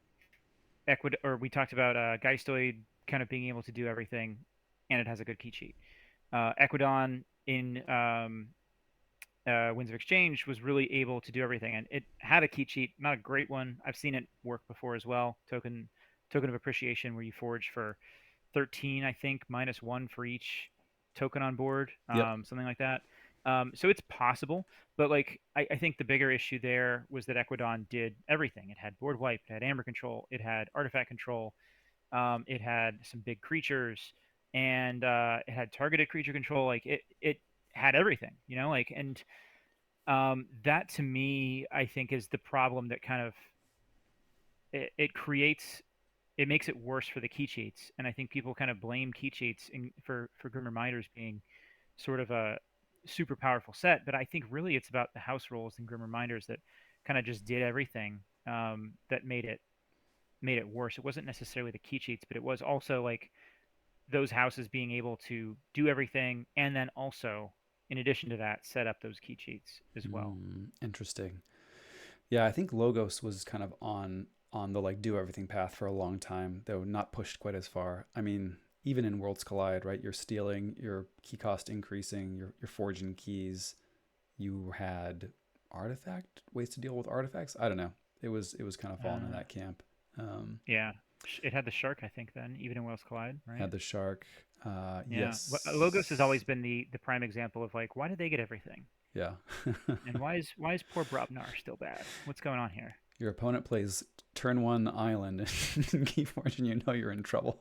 or we talked about Geistoid kind of being able to do everything, and it has a good key cheat. Equidon in Winds of Exchange was really able to do everything, and it had a key cheat, not a great one. I've seen it work before as well. Token of Appreciation, where you forge for 13, I think, -1 for each token on board, Yep. something like that. So it's possible, but like I think the bigger issue there was that Equidon did everything. It had board wipe, it had amber control, it had artifact control, it had some big creatures, and it had targeted creature control. Like it had everything, like, and that to me, I think, is the problem that kind of it creates. It makes it worse for the key cheats, and I think people kind of blame key cheats for Grim Reminders being sort of a super powerful set. But I think really it's about the house rules and Grim Reminders that kind of just did everything, that made it worse. It wasn't necessarily the key cheats, but it was also like those houses being able to do everything, and then also, in addition to that, set up those key cheats as well. Interesting. Yeah, I think Logos was kind of on the like do everything path for a long time, though not pushed quite as far. I mean, even in Worlds Collide, right? You're stealing, your key cost increasing, you're forging keys. You had artifact ways to deal with artifacts. I don't know. It was kind of falling in Uh, that camp. Um, yeah, it had the shark, I think, then even in Worlds Collide, right? had the shark. Yeah, Logos has Yes. always been the prime example of like, why did they get everything, Yeah. and why is poor Brobnar still bad? What's going on here? Your opponent plays turn one island and Keyforge, and you know you're in trouble.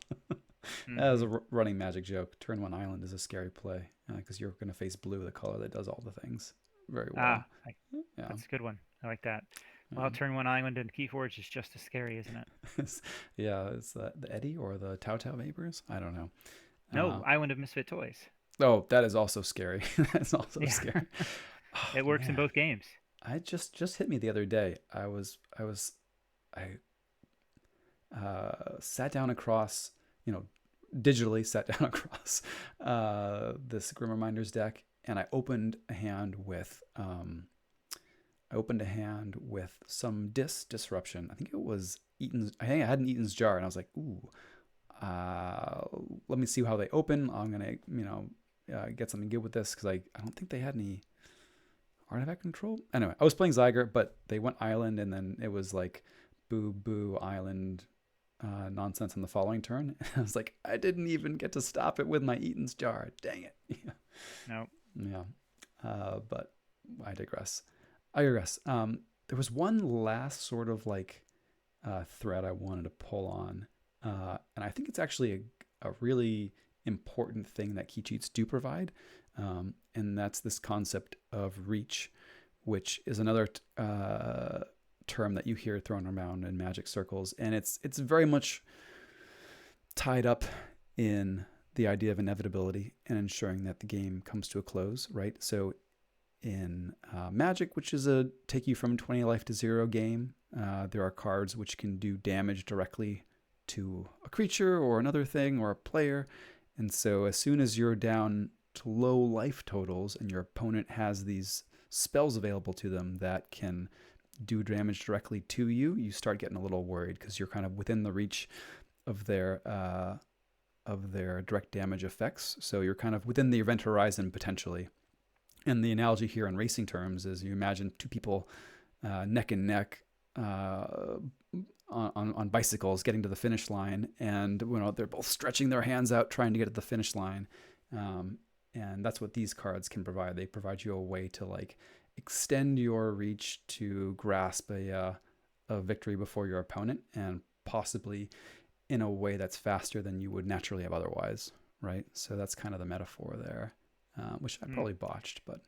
That is Hmm. a running Magic joke. Turn one island is a scary play because you're going to face blue, the color that does all the things very well. Yeah. That's a good one. I like that. Well, Yeah. Turn One Island and Keyforge is just as scary, isn't it? Yeah. Is that the Eddy or the Tau Tau Vapors? I don't know. No, Island of Misfit Toys. Oh, that is also scary. That's also Yeah, scary. Oh it works in man, both games. I just hit me the other day. I sat down across, you know, digitally sat down across this Grim Reminders deck, and I opened a hand with some disruption. I think it was Eaton's. I think I had an Eaton's jar, and I was like, ooh, uh, let me see how they open. I'm gonna, get something good with this because I don't think they had any artifact control. Anyway, I was playing Zyger, but they went island, and then it was like boo boo island nonsense on the following turn. And I was like, I didn't even get to stop it with my Eaton's jar. Dang it. No. Yeah. But I digress. There was one last sort of like thread I wanted to pull on, and I think it's actually a really important thing that key cheats do provide, and that's this concept of reach, which is another term that you hear thrown around in Magic circles, and it's very much tied up in the idea of inevitability and ensuring that the game comes to a close, right? So in Magic, which is a take you from 20 life to zero game, there are cards which can do damage directly to a creature or another thing or a player. And so as soon as you're down to low life totals and your opponent has these spells available to them that can do damage directly to you, you start getting a little worried because you're kind of within the reach of their direct damage effects. So you're kind of within the event horizon potentially. And the analogy here in racing terms is you imagine two people neck and neck on bicycles getting to the finish line, and they're both stretching their hands out trying to get to the finish line. And that's what these cards can provide. They provide you a way to like extend your reach to grasp a victory before your opponent, and possibly in a way that's faster than you would naturally have otherwise, right? So that's kind of the metaphor there, which I Mm. probably botched, but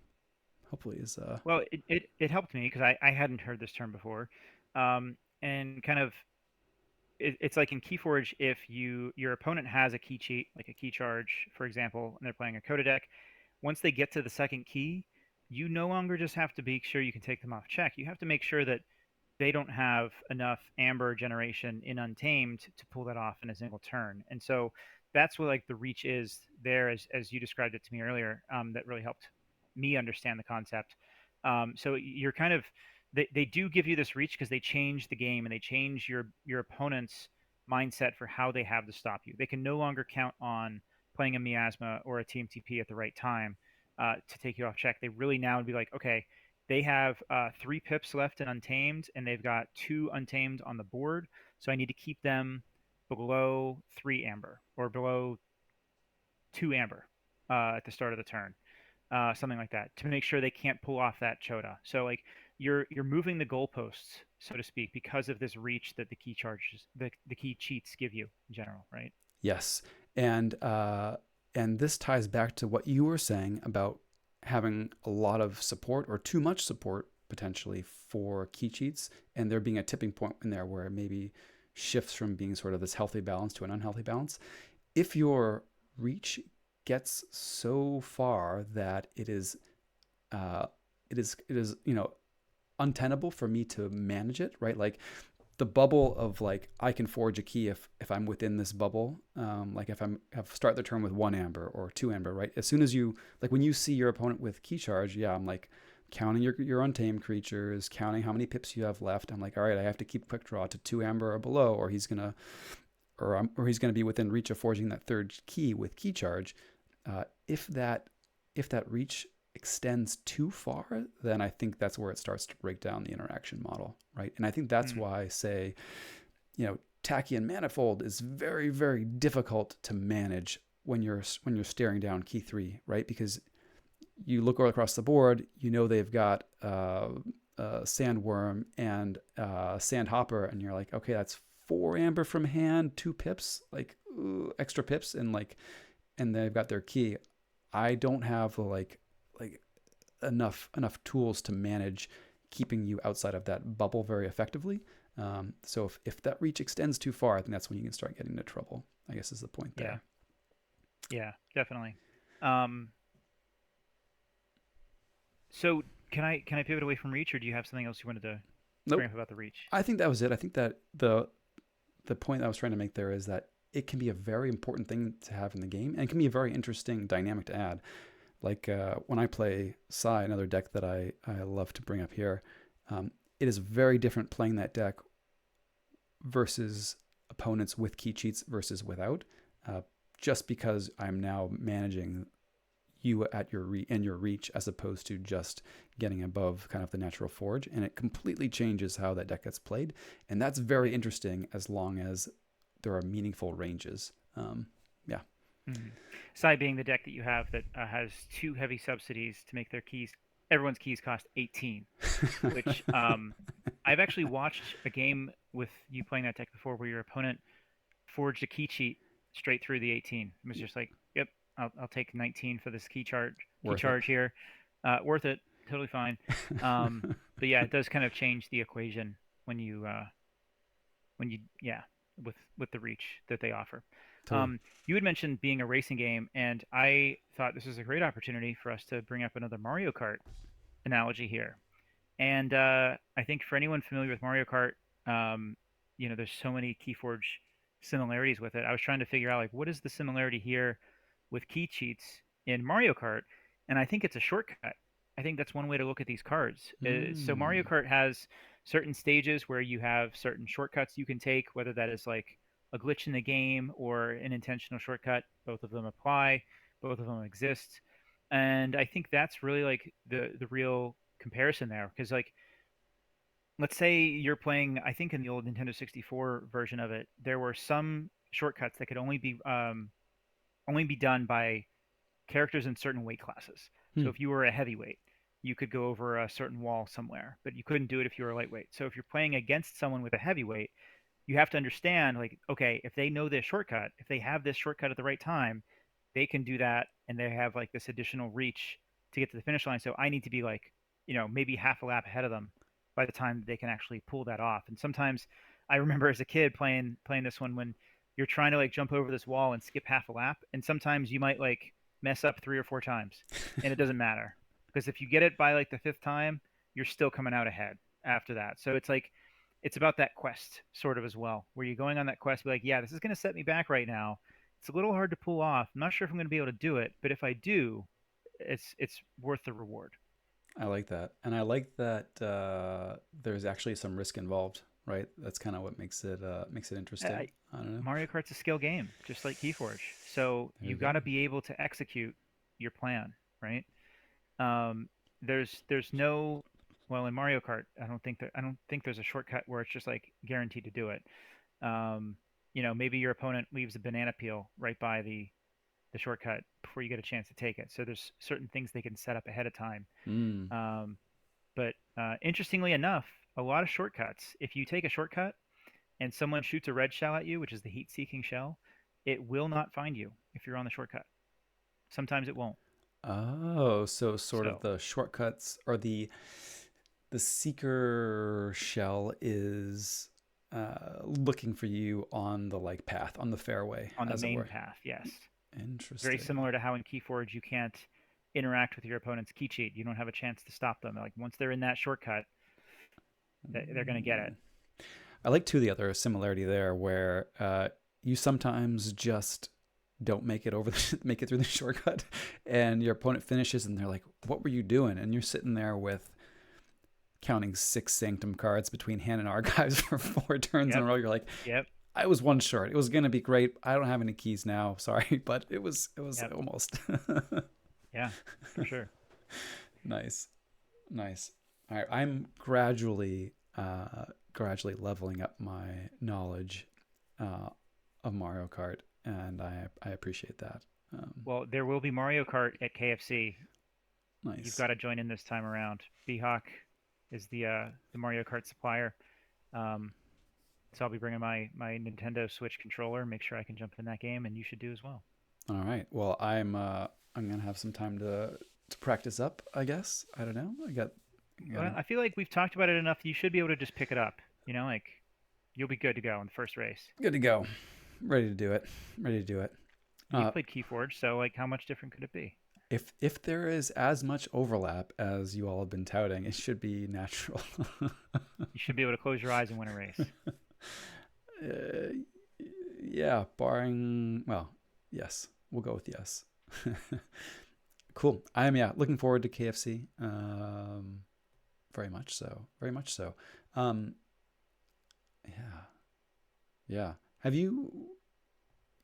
hopefully is Well, it helped me because I hadn't heard this term before, and kind of it's like in Keyforge, if your opponent has a key cheat, like a key charge, for example, and they're playing a Coda deck, once they get to the second key, you no longer just have to be sure you can take them off check. You have to make sure that they don't have enough amber generation in Untamed to pull that off in a single turn. And so that's what like the reach is there, as you described it to me earlier. That really helped me understand the concept. So you're kind of they do give you this reach because they change the game and they change your opponent's mindset for how they have to stop you. They can no longer count on playing a miasma or a TMTP at the right time to take you off check. They really now would be like, okay, they have 3 pips left in Untamed, and they've got 2 Untamed on the board. So I need to keep them below 3 amber or below 2 amber at the start of the turn, something like that, to make sure they can't pull off that Chota. So like you're moving the goalposts, so to speak, because of this reach that the key charges, the key cheats give you in general, right? yes. And this ties back to what you were saying about having a lot of support or too much support potentially for key cheats, and there being a tipping point in there where it maybe shifts from being sort of this healthy balance to an unhealthy balance. If your reach gets so far that uh, it is untenable for me to manage it, right? Like the bubble of like I can forge a key if I'm within this bubble. Like if I'm have start the turn with 1 amber or 2 amber, right? As soon as you like when you see your opponent with key charge, yeah, I'm like counting your untamed creatures, counting how many pips you have left. I'm like, all right, I have to keep quick draw to 2 amber or below, or he's gonna be within reach of forging that third key with key charge. If that reach extends too far, then I think that's where it starts to break down the interaction model, right? And I think that's Mm. why, say, Tachyon Manifold is very, very difficult to manage when you're staring down key three, right? Because you look all across the board, they've got Sandworm and Sandhopper, and you're like, okay, that's 4 amber from hand, 2 pips, like extra pips, and they've got their key. I don't have like enough tools to manage keeping you outside of that bubble very effectively. So if that reach extends too far, I think that's when you can start getting into trouble, I guess is the point Yeah, there. yeah, definitely. Um, so can I pivot away from reach, or do you have something else you wanted to bring Nope. up about the reach? I think that was it. I think that the point I was trying to make there is that it can be a very important thing to have in the game, and it can be a very interesting dynamic to add. Like when I play Sai, another deck that I love to bring up here, um, it is very different playing that deck versus opponents with key cheats versus without, uh, just because I'm now managing you at your reach as opposed to just getting above kind of the natural forge, and it completely changes how that deck gets played, and that's very interesting as long as there are meaningful ranges. Yeah. Mm-hmm. Sai being the deck that you have that has 2 heavy subsidies to make their keys, everyone's keys cost 18, which I've actually watched a game with you playing that deck before where your opponent forged a key cheat straight through the 18. It was just like, yep, I'll take 19 for this key Worth it. charge here. Worth it, totally fine. But yeah, it does kind of change the equation when you yeah, with the reach that they offer. Totally. You had mentioned being a racing game, and I thought this was a great opportunity for us to bring up another Mario Kart analogy here. And I think for anyone familiar with Mario Kart, um, there's so many KeyForge similarities with it. I was trying to figure out like what is the similarity here with key cheats in Mario Kart, and I think it's a shortcut. I think that's one way to look at these cards. So Mario Mm. Kart has certain stages where you have certain shortcuts you can take, whether that is like a glitch in the game or an intentional shortcut. Both of them apply. Both of them exist, and I think that's really like the real comparison there because like let's say you're playing, I think in the old Nintendo 64 version of it there were some shortcuts that could only be done by characters in certain weight classes. So Hmm. if you were a heavyweight you could go over a certain wall somewhere, but you couldn't do it if you were a lightweight. So if you're playing against someone with a heavyweight, you have to understand like, okay, if they know this shortcut, if they have this shortcut at the right time, they can do that and they have like this additional reach to get to the finish line. So I need to be like, maybe half a lap ahead of them by the time they can actually pull that off. And sometimes I remember as a kid playing this one when you're trying to like jump over this wall and skip half a lap, and sometimes you might like mess up 3 or 4 times, and it doesn't matter because if you get it by like the fifth time, you're still coming out ahead after that. So it's like it's about that quest sort of as well, where you're going on that quest, be like, yeah, this is going to set me back right now. It's a little hard to pull off. I'm not sure if I'm going to be able to do it, but if I do, it's worth the reward. I like that, and I like that there's actually some risk involved, right? That's kind of what makes it interesting. Uh, I don't know. Mario Kart's a skill game, just like KeyForge. So There you you got go. to be able to execute your plan, right? There's no well in Mario Kart, I don't think there's a shortcut where it's just like guaranteed to do it. Um, maybe your opponent leaves a banana peel right by the shortcut before you get a chance to take it. So there's certain things they can set up ahead of time. Mm. Um, but interestingly enough, a lot of shortcuts, if you take a shortcut and someone shoots a red shell at you, which is the heat-seeking shell, it will not find you if you're on the shortcut. Sometimes it won't. Oh, so sort of So the shortcuts or the seeker shell is looking for you on the like path, on the fairway, on the as it main were. path, yes. Very Interesting. similar to how in KeyForge you can't interact with your opponent's key cheat. You don't have a chance to stop them. Like once they're in that shortcut, they're going to get it. Mm. I like too the other similarity there where you sometimes just don't make it over make it through the shortcut and your opponent finishes and they're like, what were you doing? And you're sitting there with counting 6 sanctum cards between hand and archives for 4 turns in a Yep. row. You're like, Yep. I was one short. It was gonna be great. I don't have any keys now, sorry, but it was Yep. almost. Yeah, for sure. Nice. Nice. All right, I'm gradually leveling up my knowledge uh, of Mario Kart, and I appreciate that. Well, there will be Mario Kart at KFC. You've Nice. got to join in this time around. Behawk is the Mario Kart supplier. Um, so I'll be bringing my Nintendo Switch controller. Make sure I can jump in that game, and you should do as well. All right. Well, I'm gonna have some time to practice up. I guess. I don't know. I got Well, I feel like we've talked about it enough. You should be able to just pick it up. Like you'll be good to go in the first race. good to go. Ready to do it. Ready to do it. And you've Uh, played Keyforge, so like, how much different could it be? if there is as much overlap as you all have been touting, it should be natural. You should be able to close your eyes and win a race. uh, yeah, barring well, yes, we'll go with yes. Cool. I am, yeah, looking forward to KFC. Very much so. Very much so. Um, yeah, yeah. Have you?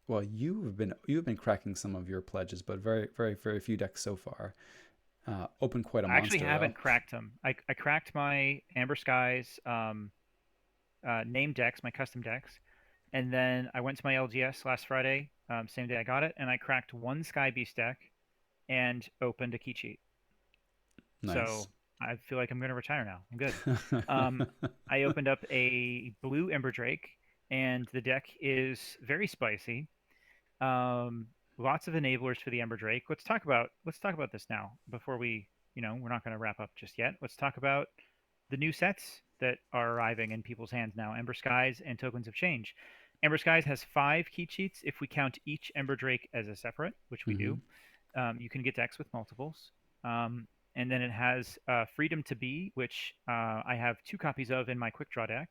Well, you've been cracking some of your pledges, but very few decks so far. Opened quite a I actually monster though. haven't cracked them. I cracked my Amber Skies name decks, my custom decks, and then I went to my LGS last Friday, same day I got it, and I cracked one Sky Beast deck and opened a key cheat. So Nice. I feel like I'm going to retire now. I'm good. Um, I opened up a blue Ember Drake, and the deck is very spicy. Um, Lots of enablers for the Ember Drake. Let's talk about this now before we're not going to wrap up just yet. Let's talk about the new sets that are arriving in people's hands now, Ember Skies and Tokens of Change. Ember Skies has 5 key cheats if we count each Ember Drake as a separate, which we Mm-hmm. do. You can get decks with multiples. Um, and then it has Freedom to Be, which I have 2 copies of in my quick draw deck.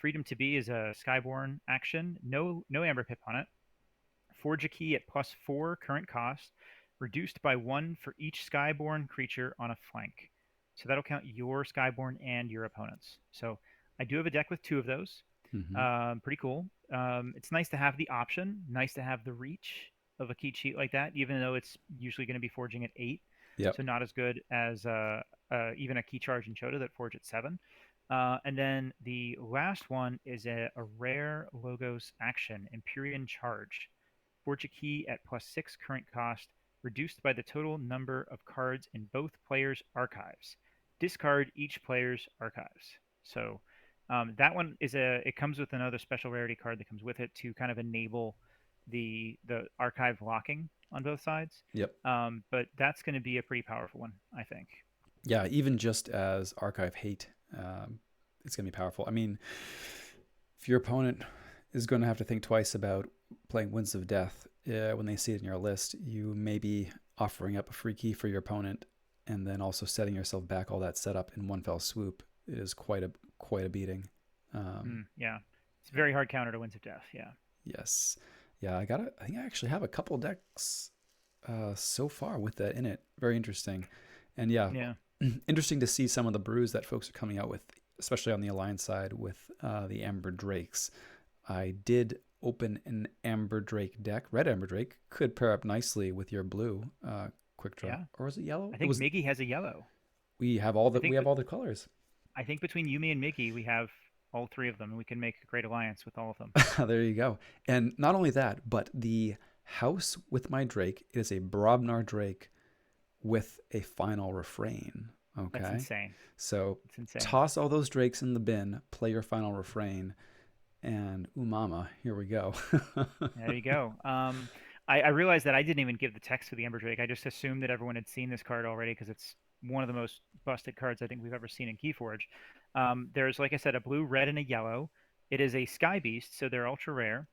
Freedom to Be is a Skyborn action, no Amber Pip on it. Forge a key at +4 current cost, reduced by 1 for each Skyborn creature on a flank. So that'll count your Skyborn and your opponent's. So I do have a deck with 2 of those. Mm-hmm. Pretty cool. It's nice to have the option, nice to have the reach of a key cheat like that, even though it's usually going to be forging at 8. Yep. So not as good as even a key charge in Chota that forge at 7. And then the last one is a rare Logos action, Empyrean Charge. Forge a key at +6 current cost, reduced by the total number of cards in both players' archives. Discard each player's archives. So that one is a. It comes with another special rarity card that comes with it to kind of enable the archive locking on both sides. Yep. But that's going to be a pretty powerful one, I think. Yeah, even just as archive hate, it's going to be powerful. I mean, if your opponent is going to have to think twice about playing Winds of Death when they see it in your list, you may be offering up a free key for your opponent and then also setting yourself back all that setup in one fell swoop. It is quite a beating. Um, Yeah, it's a very hard counter to Winds of Death. Yeah, yes, yeah. I think I actually have a couple decks so far with that in it. Very interesting, and yeah, yeah, interesting to see some of the brews that folks are coming out with, especially on the Alliance side with the Amber Drakes. I did open an Amber Drake deck. Red Amber Drake could pair up nicely with your blue quick draw, yeah. or was it yellow? I It think was. Miggy has a yellow. I We think have all the colors. I think between Yumi and Miggy, we have all 3 of them, and we can make a great alliance with all of them. There you go. And not only that, but the house with my Drake is a Brobnar Drake with a final refrain. That's Okay. insane. So It's insane. toss all those Drakes in the bin, play your final refrain, and umama, here we go. There you go. I realized that I didn't even give the text for the Ember Drake. I just assumed that everyone had seen this card already because it's one of the most busted cards I think we've ever seen in Keyforge. There's, like I said, a blue, red, and a yellow. It is a Sky Beast, so they're ultra rare.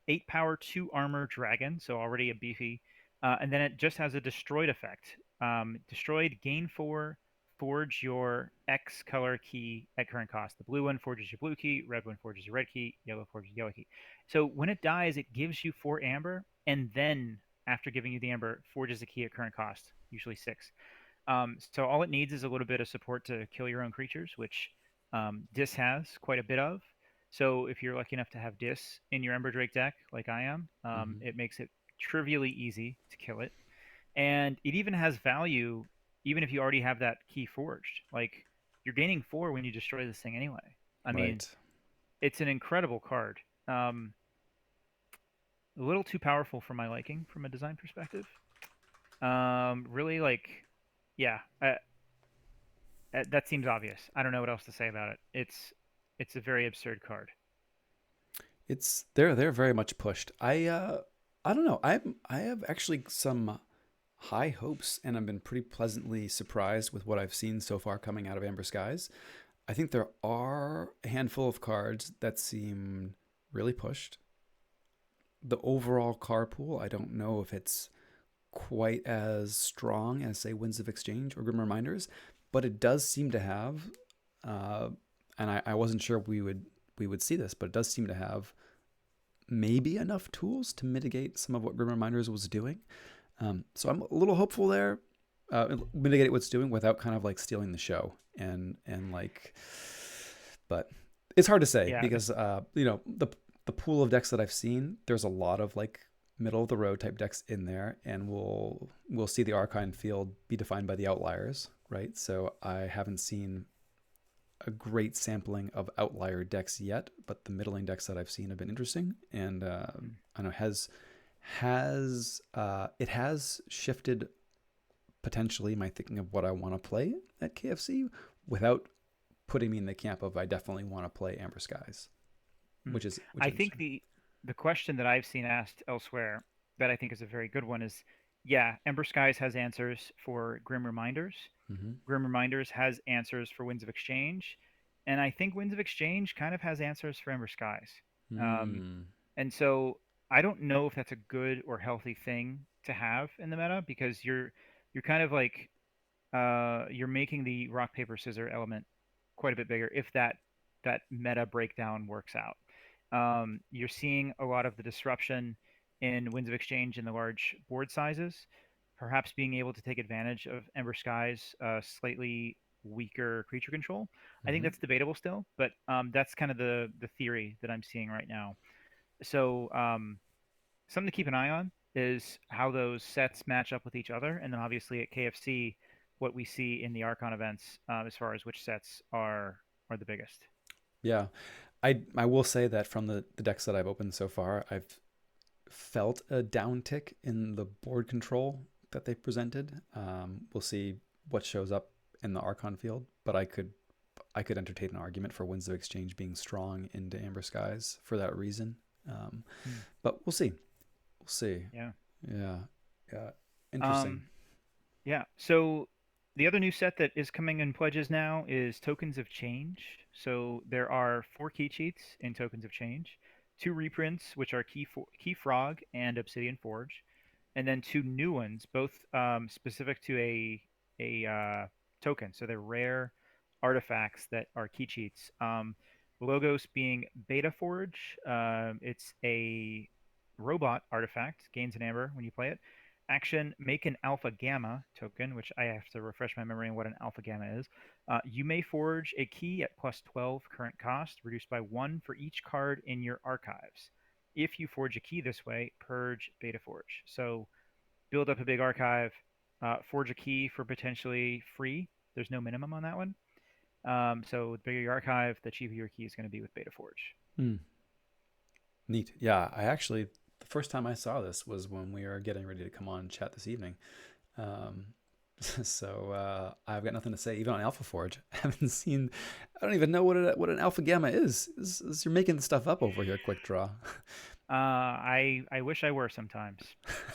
8 power, 2 armor dragon, so already a beefy. And then it just has a destroyed effect. Destroyed, gain 4, forge your X color key at current cost. The blue one forges your blue key, red one forges your red key, yellow forges your yellow key. So when it dies, it gives you 4 amber, and then after giving you the amber, forges a key at current cost, usually 6. So all it needs is a little bit of support to kill your own creatures, which Dis has quite a bit of. So if you're lucky enough to have Dis in your Ember Drake deck, like I am, Mhm. it makes it trivially easy to kill it. And it even has value, even if you already have that key forged. Like you're gaining 4 when you destroy this thing anyway. I mean, Right. it's an incredible card. A little too powerful for my liking from a design perspective. Really, like, yeah, that seems obvious. I don't know what else to say about it. It's a very absurd card. It's they're very much pushed. I don't know. I have actually some high hopes and I've been pretty pleasantly surprised with what I've seen so far coming out of Amber Skies. I think there are a handful of cards that seem really pushed. The overall card pool, I don't know if it's quite as strong as say Winds of Exchange or Grim Reminders, but it does seem to have uh, and I wasn't sure we would see this, but it does seem to have maybe enough tools to mitigate some of what Grim Reminders was doing. So I'm a little hopeful there. Mitigate what it's doing without kind of like stealing the show and like, but it's hard to say Yeah, because the pool of decks that I've seen, there's a lot of like middle of the road type decks in there, and we'll see the Archon field be defined by the outliers, right? So I haven't seen a great sampling of outlier decks yet, but the middling decks that I've seen have been interesting, and I know it has shifted potentially my thinking of what I want to play at KFC without putting me in the camp of I definitely want to play Amber Skies, mm. which I is think interesting. the question that I've seen asked elsewhere that I think is a very good one is, yeah, Ember Skies has answers for Grim Reminders. Mm-hmm. Grim Reminders has answers for Winds of Exchange, and I think Winds of Exchange kind of has answers for Ember Skies. Um, Hmm. and so I don't know if that's a good or healthy thing to have in the meta because you're kind of like you're making the rock paper scissor element quite a bit bigger if that meta breakdown works out. You're seeing a lot of the disruption in Winds of Exchange in the large board sizes, perhaps being able to take advantage of Ember Sky's slightly weaker creature control. I think Mm-hmm. that's debatable still, but that's kind of the theory that I'm seeing right now. So something to keep an eye on is how those sets match up with each other, and then obviously at KFC, what we see in the Archon events as far as which sets are the biggest. Yeah, I will say that from the decks that I've opened so far, I've felt a downtick in the board control that they presented. We'll see what shows up in the Archon field, but I could entertain an argument for Winds of Exchange being strong into Amber Skies for that reason. Um, Hmm. but we'll see. We'll see. Yeah. Yeah. Yeah. Interesting. Um, yeah. So the other new set that is coming in pledges now is Tokens of Change. So there are four key cheats in Tokens of Change, two reprints, which are Key Frog and Obsidian Forge, and then two new ones, both specific to a token. So they're rare artifacts that are key cheats. Logos being Beta Forge. It's a robot artifact, gains an amber when you play it. Action, make an Alpha Gamma token, which I have to refresh my memory on what an Alpha Gamma is. You may forge a key at plus 12 current cost, reduced by one for each card in your archives. If you forge a key this way, purge Beta Forge. So build up a big archive, forge a key for potentially free. There's no minimum on that one. So the bigger your archive, the cheaper your key is going to be with Beta Forge. Hmm. Neat. Yeah, the first time I saw this was when we were getting ready to come on and chat this evening. Um, so I've got nothing to say even on Alpha Forge. I haven't seen. I don't even know what an Alpha Gamma is. You're making stuff up over here, Quick Draw. I wish I were sometimes,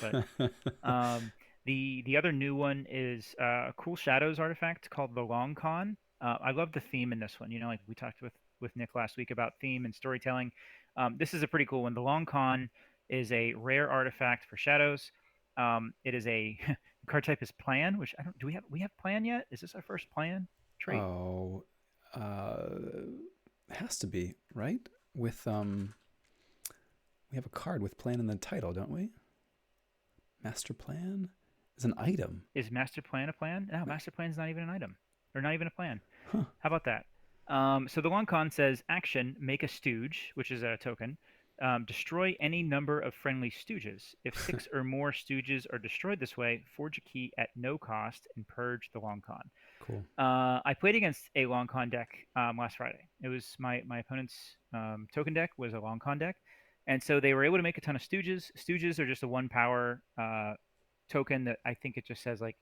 but um, the other new one is a cool Shadows artifact called the Long Con. I love the theme in this one. You know, like we talked with Nick last week about theme and storytelling. This is a pretty cool one. The Long Con is a rare artifact for Shadows. It is a card type is Plan, which I don't. Do we have Plan yet? Is this our first Plan trait? Oh, uh, has to be right with we have a card with plan in the title, don't we? Master plan is an item. Is Master Plan a plan? No, Master Plan's not even an item, or not even a plan. Huh. How about that? So the long con says action, make a stooge, which is a token. Destroy any number of friendly stooges. If six or more stooges are destroyed this way, forge a key at no cost and purge the long con. Cool. I played against a long con deck last Friday. It was my opponent's token deck was a long con deck, and so they were able to make a ton of stooges. Stooges are just a one power token that I think it just says like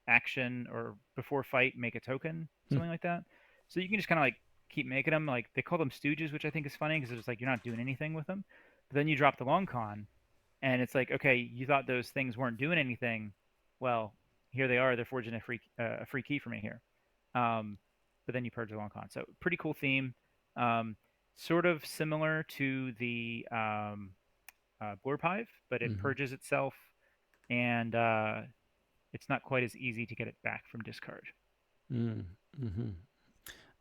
action or before fight make a token, Hmm. something like that. So you can just kind of like keep making them. Like they call them stooges, which I think is funny because it's like you're not doing anything with them. But then you drop the long con, and it's like okay, you thought those things weren't doing anything. Well, here they are. They're forging a free key for me here. Um, but then you purge the long con. So pretty cool theme. Um, sort of similar to the Blurpive, but it Mm-hmm. purges itself and it's not quite as easy to get it back from discard. Mm-hmm.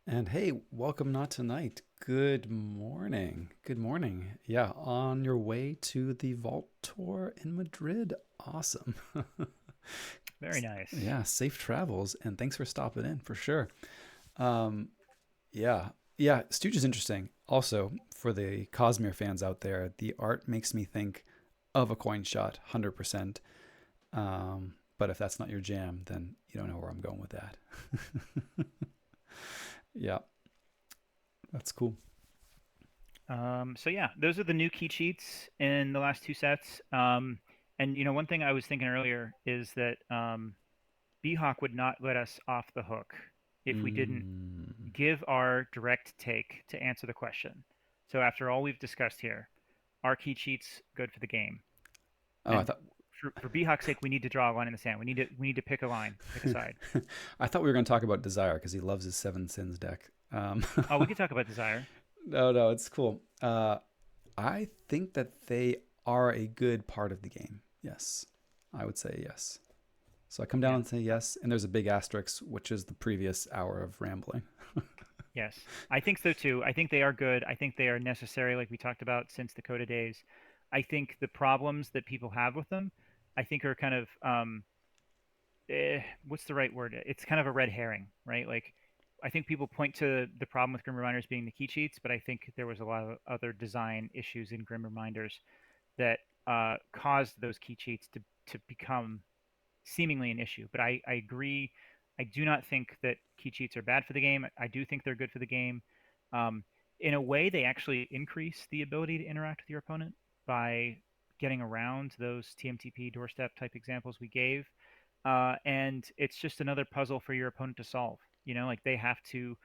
And hey, welcome not tonight. Good morning. Good morning. Yeah, on your way to the Vault Tour in Madrid. Awesome. Very nice. Yeah, safe travels and thanks for stopping in for sure. Um, yeah, yeah, Stooge is interesting. Also, for the Cosmere fans out there, the art makes me think of a coin shot, 100%. But if that's not your jam, then you don't know where I'm going with that. Yeah, that's cool. So yeah, those are the new key cheats in the last two sets. And you know, one thing I was thinking earlier is that Behawk would not let us off the hook if we didn't Mm. give our direct take to answer the question. So after all we've discussed here, are key cheats good for the game? Oh, I And thought for Behawk's sake, we need to draw a line in the sand. We need to pick a line, pick a side. I thought we were going to talk about Desire because he loves his Seven Sins deck. Oh, we could talk about desire. No, no, it's cool. I think that they are a good part of the game. Yes, I would say yes. So I come down Yeah. and say yes, and there's a big asterisk, which is the previous hour of rambling. Yes, I think so too. I think they are good. I think they are necessary, like we talked about since the Coda days. I think the problems that people have with them, I think are kind of what's the right word? It's kind of a red herring, right? Like, I think people point to the problem with Grim Reminders being the key cheats, but I think there was a lot of other design issues in Grim Reminders that caused those key cheats to become seemingly an issue. But I agree. I do not think that key cheats are bad for the game. I do think they're good for the game. Um, in a way, they actually increase the ability to interact with your opponent by getting around those TMTP doorstep type examples we gave. And it's just another puzzle for your opponent to solve. Like they have to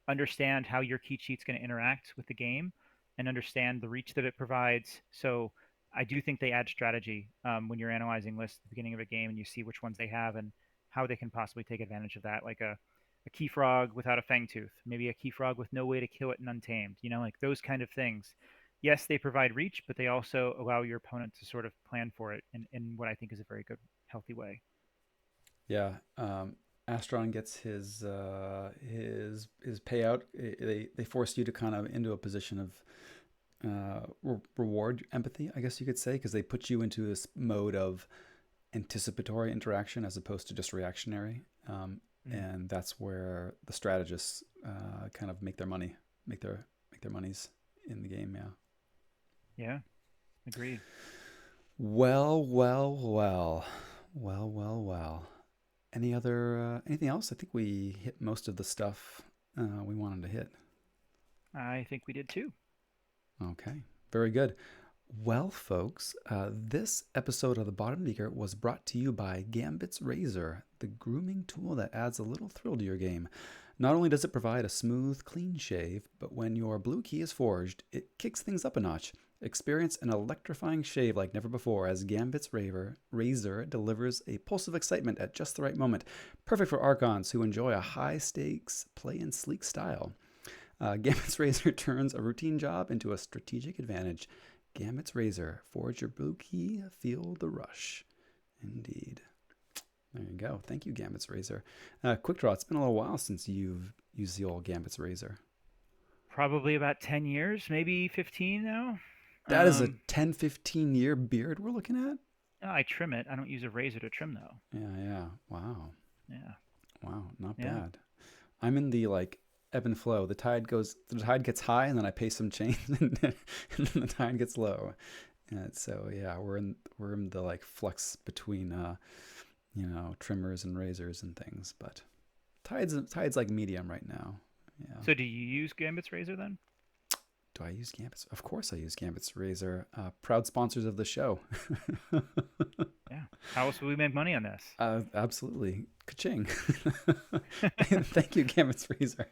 understand how your key cheat's going to interact with the game and understand the reach that it provides. So I do think they add strategy when you're analyzing lists at the beginning of a game and you see which ones they have and how they can possibly take advantage of that, like a key frog without a fang tooth, maybe a key frog with no way to kill it and untamed, like those kind of things. Yes, they provide reach, but they also allow your opponent to sort of plan for it in what I think is a very good, healthy way. Yeah, Astron gets his payout. They force you to kind of into a position of reward empathy, I guess you could say, because they put you into this mode of anticipatory interaction as opposed to just reactionary. Mm. And that's where the strategists kind of make their money, make their monies in the game. Yeah. Yeah, agreed. Well, well, well, well. Anything else? I think we hit most of the stuff we wanted to hit. I think we did too. Okay, very good. Well, folks, this episode of the Bottom Beaker was brought to you by Gambit's Razor, the grooming tool that adds a little thrill to your game. Not only does it provide a smooth, clean shave, but when your blue key is forged, it kicks things up a notch. Experience an electrifying shave like never before as Gambit's Razor delivers a pulse of excitement at just the right moment, perfect for Archons who enjoy a high-stakes, play and sleek style. Gambit's Razor turns a routine job into a strategic advantage. Gambit's Razor, forge your blue key, feel the rush. Indeed. There you go. Thank you, Gambit's Razor. Quick Draw, it's been a little while since you've used the old Gambit's Razor. Probably about 10 years, maybe 15 now. That is a Um, 10, 15-year beard we're looking at? I trim it. I don't use a razor to trim though. Yeah. Wow. Yeah. Not Yeah. bad. I'm in the like ebb and flow. The tide gets high, and then I pay some change, and then the tide gets low. And so yeah, we're in the like flux between trimmers and razors and things. But tide's like medium right now. Yeah. So do you use Gambit's razor then? Do I use Gambit's? Of course I use Gambit's Razor. Proud sponsors of the show. Yeah. How else would we make money on this? Absolutely. Ka-ching. Thank you, Gambit's Razor.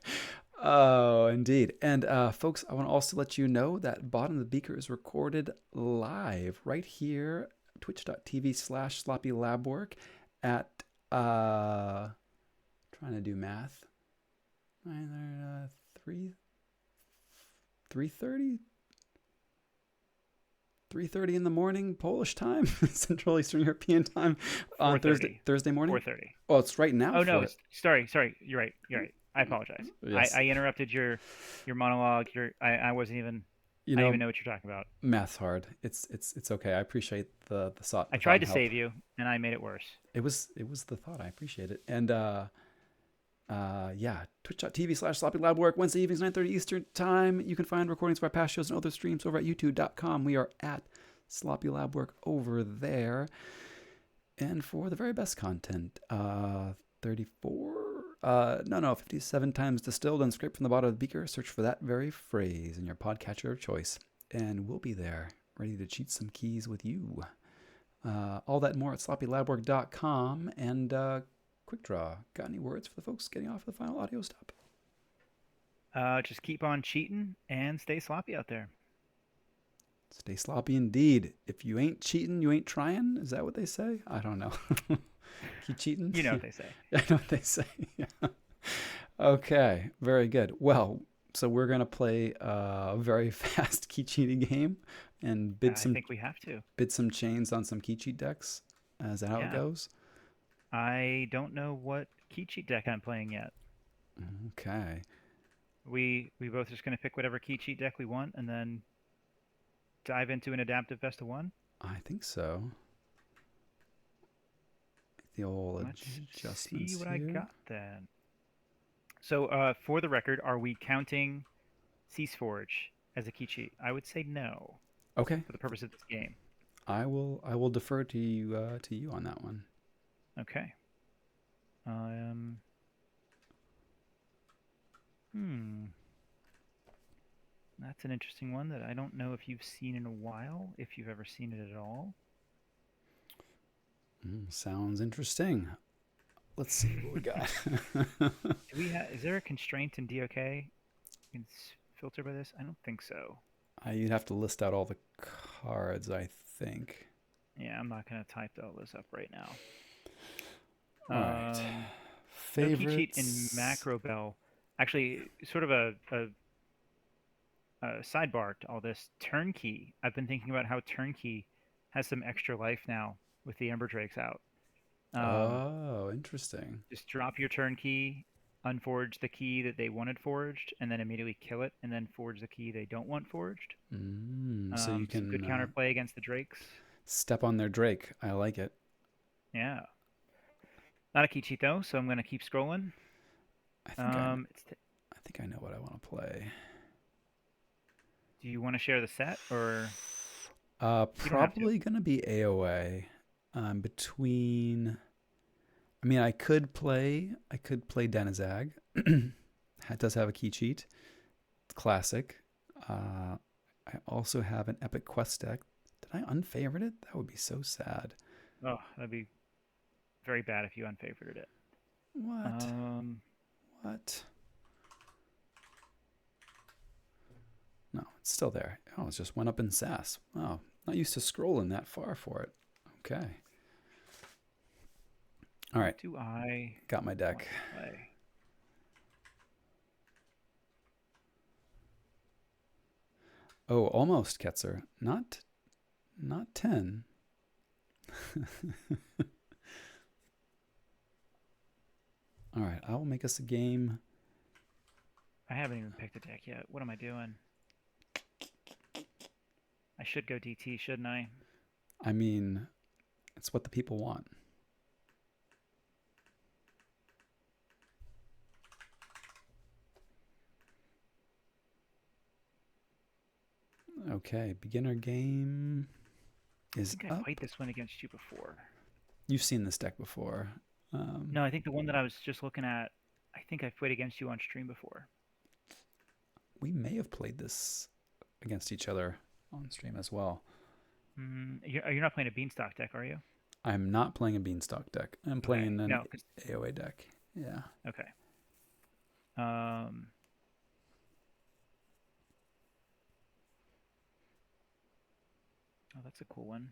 Oh, indeed. And folks, I want to also let you know that Bottom of the Beaker is recorded live right here, twitch.tv/sloppy lab work at, trying to do math, 3:30 3:30 in the morning Polish time, Central Eastern European time on 4:30. Thursday morning. 4:30. Oh, it's right now Oh for no, it. sorry. You're right. You're right. I apologize. Yes. I interrupted your monologue. I wasn't even You I didn't know, even know what you're talking about. math's hard. It's okay. I appreciate I the thought tried and to help. save you and I made it worse. It was the thought. I appreciate it. And yeah, twitch.tv/sloppy lab work, Wednesday evenings, 9:30 Eastern time. You can find recordings of our past shows and other streams over at youtube.com. We are at Sloppy Lab Work over there. And for the very best content, 57 times distilled and scraped from the bottom of the beaker, search for that very phrase in your podcatcher of choice. And we'll be there, ready to cheat some keys with you. All that and more at sloppylabwork.com. And Quick Draw, got any words for the folks getting off the final audio stop? Just keep on cheating and stay sloppy out there. Stay sloppy indeed. If you ain't cheating, you ain't trying. Is that what they say? I don't know. Keep cheating. You know what they say. I know what they say. Yeah. Okay, very good. Well, So we're gonna play a very fast key cheating game and I think we have to. bid some chains on some key cheat decks. Is that how it Yeah. goes? I don't know what key cheat deck I'm playing yet. Okay. We both just gonna pick whatever key cheat deck we want and then dive into an adaptive best of one. I think so. The old Let's see adjustments what I here. got then. So, for the record, are we counting Cease Forge as a key cheat? I would say no Okay. for the purpose of this game. I will defer to you on that one. Okay. Um. Hmm. That's an interesting one that I don't know if you've seen in a while, if you've ever seen it at all. Sounds interesting. Let's see what we got. Do we have? Is there a constraint in DOK? You can filter by this? I don't think so. You'd have to list out all the cards, I think. Yeah, I'm not gonna type all this up right now. All right. No key cheat in Favorites. Macro Bell. Actually, sort of a sidebar to all this. Turnkey. I've been thinking about how Turnkey has some extra life now with the Ember Drakes out. Um, Oh, interesting. just drop your Turnkey, unforge the key that they wanted forged, and then immediately kill it, and then forge the key they don't want forged. So you Some can good counterplay against the Drakes. step on their Drake. I like it. Yeah. Not a key cheat though, so I'm gonna keep scrolling. I think I It's I think I know what I want to play. do you want to share the set, or you don't have to? Probably gonna be AOA. Between. I mean, I could play Denizag. It does have a key cheat. Classic. Uh, I also have an Epic Quest deck. Did I unfavorite it? That would be so sad. Oh, that'd be very bad if you unfavored it. What? Um, What? No, it's still there. Oh, it just went up in SAS. Oh, not used to scrolling that far for it. Okay. All what right. do I Got my want deck. to play? Oh, almost Ketzer. Not 10. All right, I will make us a game. I haven't even picked a deck yet. What am I doing? I should go DT, shouldn't I? I mean, it's what the people want. Okay, beginner game I is think I played up. this one against you before. You've seen this deck before. Um, No, I think the one that I was just looking at, I think I played against you on stream before. we may have played this against each other on stream as well. You're not playing a Beanstalk deck, are you? I'm not playing a Beanstalk deck. I'm Okay. playing an No, 'cause AOA deck. Yeah. okay. Um, oh, that's a cool one.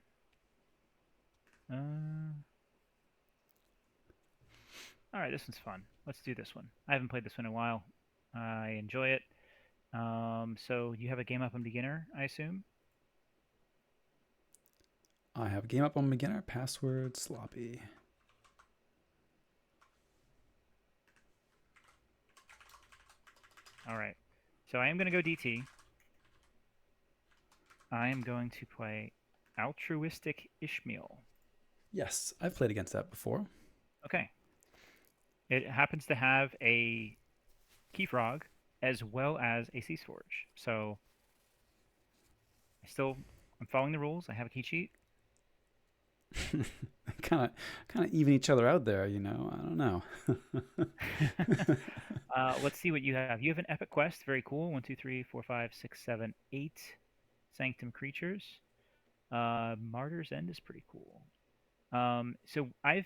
Uh, all right, this one's fun. Let's do this one. I haven't played this one in a while. I enjoy it. So you have a game up on beginner, I assume? I have a game up on beginner. Password sloppy. All right. So I am going to go DT. I am going to play Altruistic Ishmael. Yes, I've played against that before. Okay. It happens to have a Key Frog as well as a Cease Forge. So I'm following the rules. I have a key cheat. kind of even each other out there, you know. I don't know. Let's see what you have. You have an epic quest. Very cool. 1, 2, 3, 4, 5, 6, 7, 8 Sanctum creatures. Martyr's End is pretty cool. So I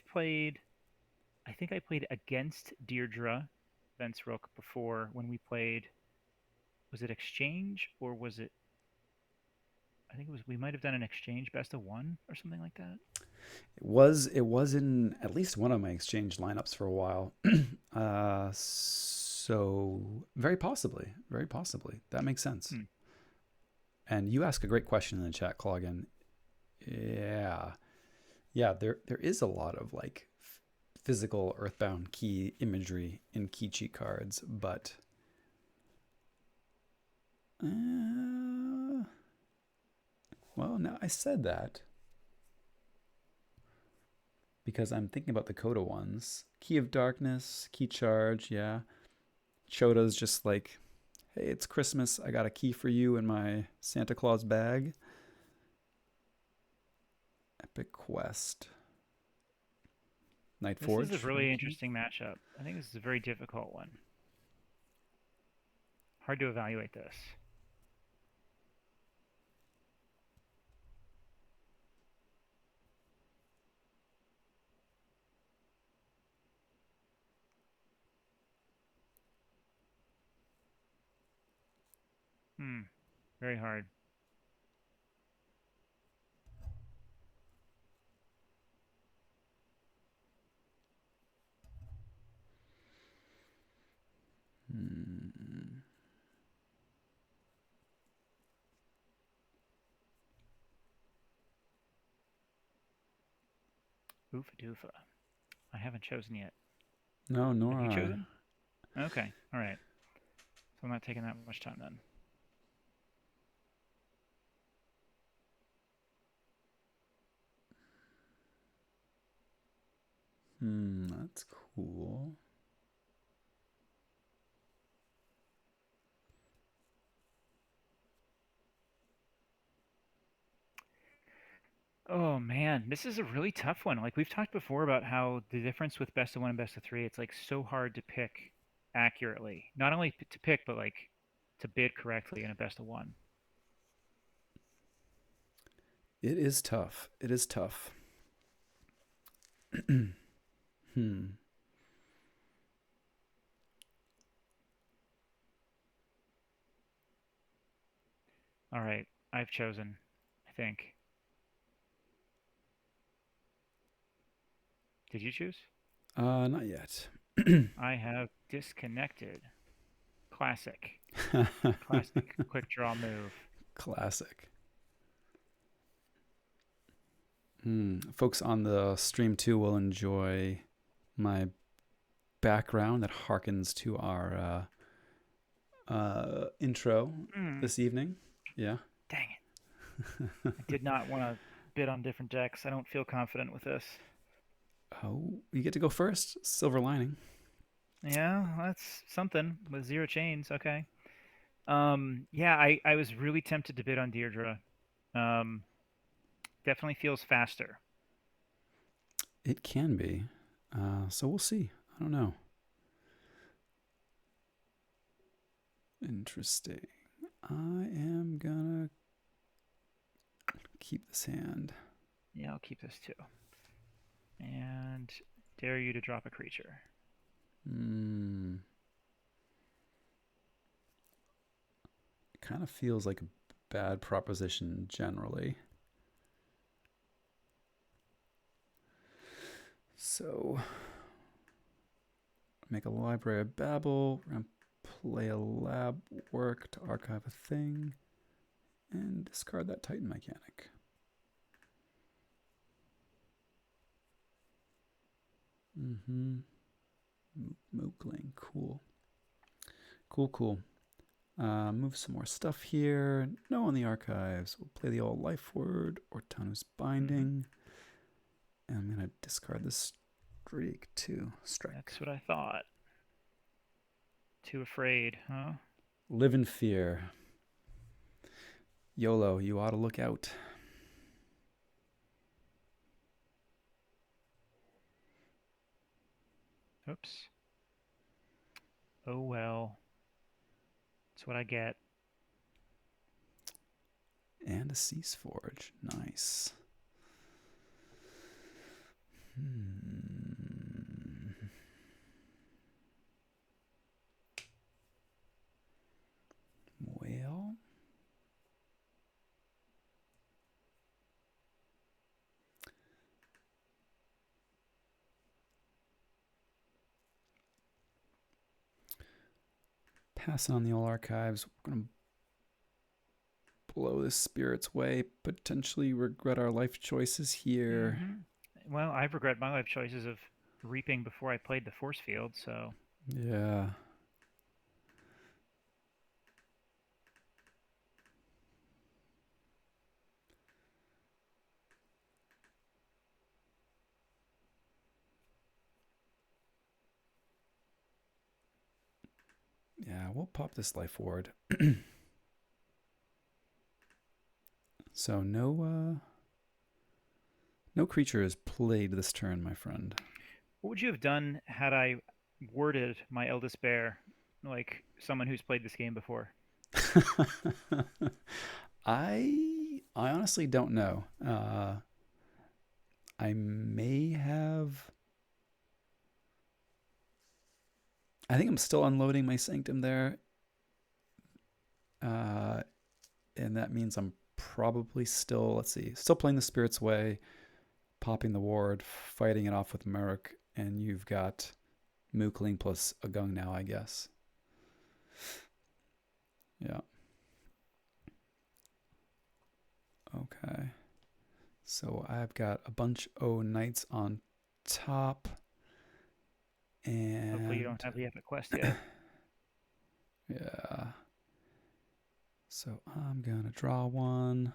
think I played against Deirdre Vensrook before when we played. Was it Exchange or was it? I think it was. We might have done an Exchange best of one or something like that. It was in at least one of my exchange lineups for a while. So very possibly, very possibly. That makes sense. Hmm. And you ask a great question in the chat, Cloggin. Yeah. Yeah, there is a lot of like physical Earthbound key imagery in key cheat cards, but well, now I said that because I'm thinking about the Coda ones. Key of Darkness, Key Charge, yeah. Choda's just like, hey, it's Christmas. I got a key for you in my Santa Claus bag. Epic Quest. Night This is a Forge, really repeat. interesting matchup. I think this is a very difficult one. Hard to evaluate this. Hmm. Very hard. Hmm. Oofa doofa. I haven't chosen yet. No, Have nor you I. chosen? Okay. All right. So I'm not taking that much time then. That's cool. Oh man, this is a really tough one. Like we've talked before about how the difference with best of one and best of three, it's like so hard to pick accurately. Not only to pick, but like to bid correctly in a best of one. It is tough. It is tough. Hmm. All right, I've chosen, I think. Did you choose? Not yet. I have disconnected. Classic. Classic quick draw move. Classic. Folks on the stream too will enjoy my background that harkens to our intro Mm, this evening. Yeah. dang it. I did not want to bid on different decks. I don't feel confident with this. Oh, you get to go first. Silver lining. Yeah, that's something with zero chains. Okay. Yeah, I was really tempted to bid on Deirdre. Um, Definitely feels faster. It can be. So we'll see. I don't know. Interesting. I am gonna keep this hand. Yeah, I'll keep this too. And dare you to drop a creature. Hmm. It kind of feels like a bad proposition generally. So, make a library of Babel. We're gonna play a lab work to archive a thing, and discard that Titan mechanic. Mm-hmm. Mookling. Cool. Cool, cool. Move some more stuff here. No in the archives. We'll play the old life word or Tanu's Mm-hmm. binding. And I'm going to discard this streak to strike. That's what I thought. Too afraid, huh? Live in fear. YOLO, you ought to look out. Oops. Oh well. That's what I get. And a Cease Forge. Nice. Well, passing on the old archives. We're gonna blow this spirit's way. Potentially regret our life choices here. Hmm. Well, I've regret my life choices of reaping before I played the force field, so Yeah. Yeah, we'll pop this life ward. So no creature is played this turn, my friend. what would you have done had I worded my eldest bear like someone who's played this game before? I honestly don't know. I may have. I think I'm still unloading my sanctum there, uh, and that means I'm probably still. Let's see, still playing the spirit's way, popping the ward, fighting it off with Merrick, and you've got Mookling plus a Gung now, I guess. Yeah. Okay. So I've got a bunch of knights on top, Hopefully, you and don't have the epic quest yet. yeah. So I'm gonna draw one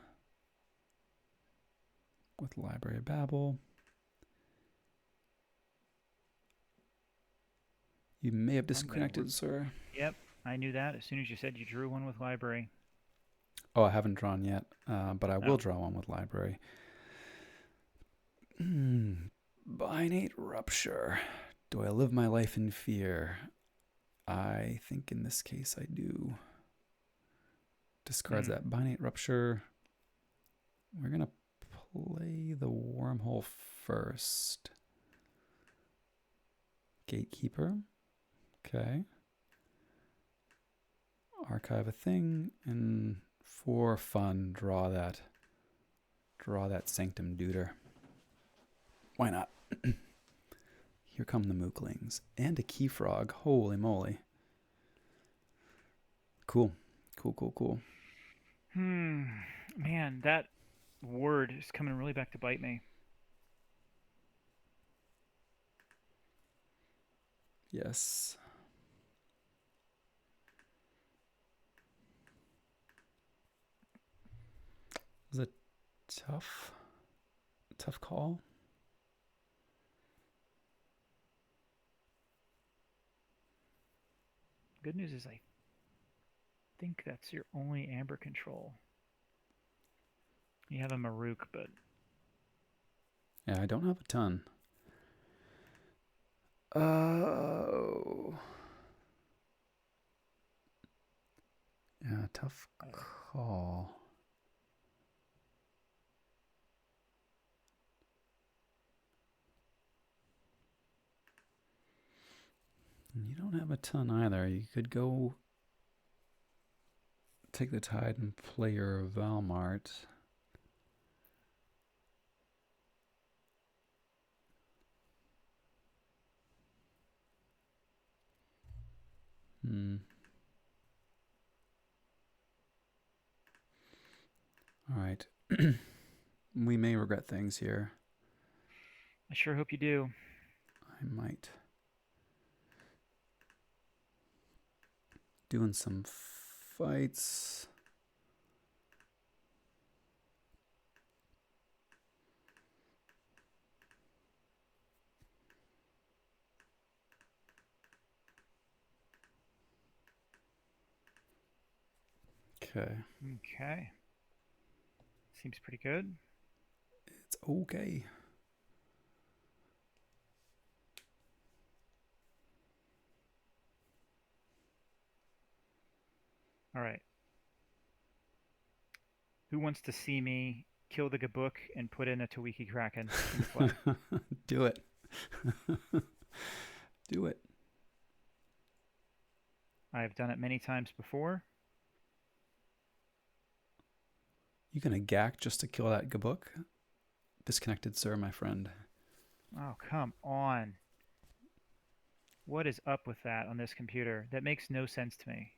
with Library of Babel. You may have I'm gonna. disconnected, sir. Yep, I knew that as soon as you said you drew one with library. Oh, I haven't drawn yet, but I will Oh, draw one with Library. Binate Rupture. Do I live my life in fear? I think in this case I do. Discards hmm. that Binate Rupture. We're going to play the Wormhole first. Gatekeeper. Okay. Archive a thing, and for fun, draw that Sanctum Duder. Why not? Here come the Mooklings. And a Key Frog. Holy moly. Cool. Cool. Hmm. Man, that word is coming really back to bite me. Yes. It was a tough call. Good news is I think that's your only amber control. You have a Maruk, but Yeah, I don't have a ton. Oh. Yeah, tough call. You don't have a ton either. You could go take the tide and play your Valmart. Hmm. All right. We may regret things here. I sure hope you do. I might. Doing some fights. Okay. Okay. Seems pretty good. It's okay. All right. Who wants to see me kill the Gabuk and put in a Tawiki Kraken into play? Do it. Do it. I've done it many times before. You gonna gack just to kill that Gabuk? Disconnected, sir, my friend. Oh, come on. What is up with that on this computer? That makes no sense to me.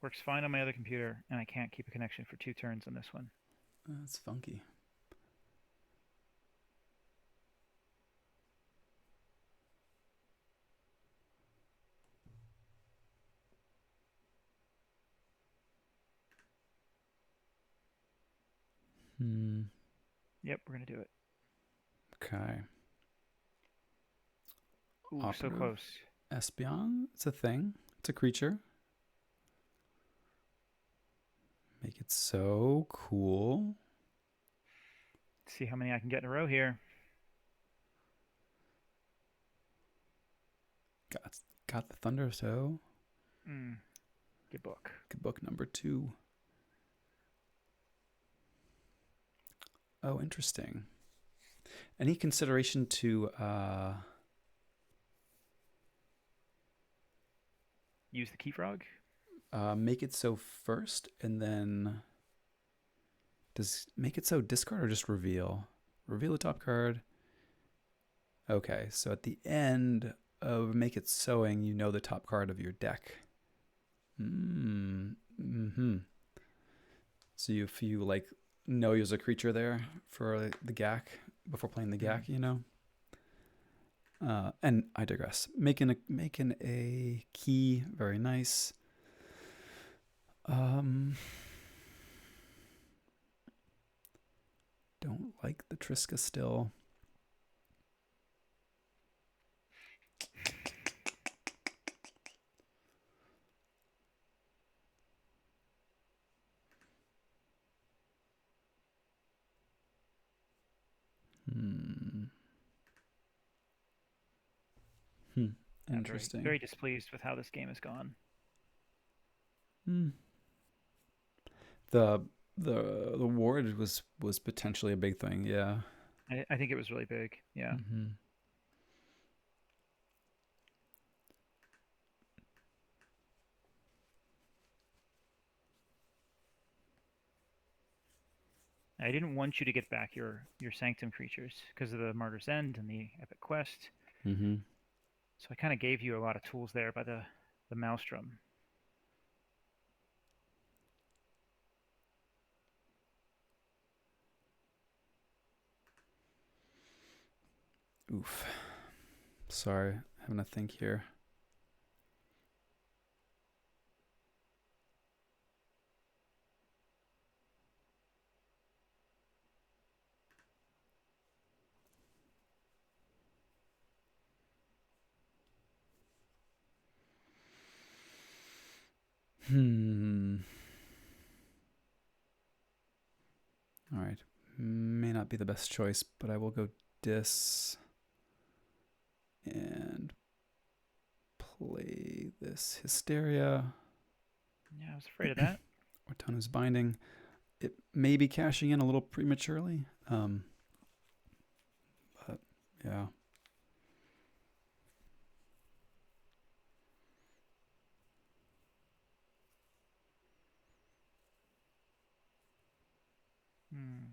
Works fine on my other computer, and I can't keep a connection for 2 turns on this one. That's funky. Hmm. Yep, we're gonna do it. Okay. Ooh, so Operative close. Espion. It's a thing. It's a creature. Make it so cool. Let's see how many I can get in a row here. Got the thunder. So Good book. good book number 2. Oh, interesting. Any consideration to Use the key frog. make it so first, and then does make it so discard or just reveal? Reveal the top card. Okay, so at the end of make it sowing, you know the top card of your deck. Mm-hmm. So if you like know there's a creature there for the GAC before playing the GAC, you know. And I digress. Making a key, very nice. Don't like the Triska still. Hmm. Very, Interesting. very displeased with how this game has gone. Hmm. The the ward was potentially a big thing. Yeah. I think it was really big. Yeah. Mm-hmm. I didn't want you to get back your Sanctum creatures because of the Martyr's End and the Epic Quest. Mm-hmm. So I kind of gave you a lot of tools there by the Maelstrom. Oof. Sorry, having to think here. Hmm. All right. May not be the best choice, but I will go dis and play this Hysteria. Yeah, I was afraid of that. Ortanu's Binding. It may be cashing in a little prematurely. But yeah. Hmm.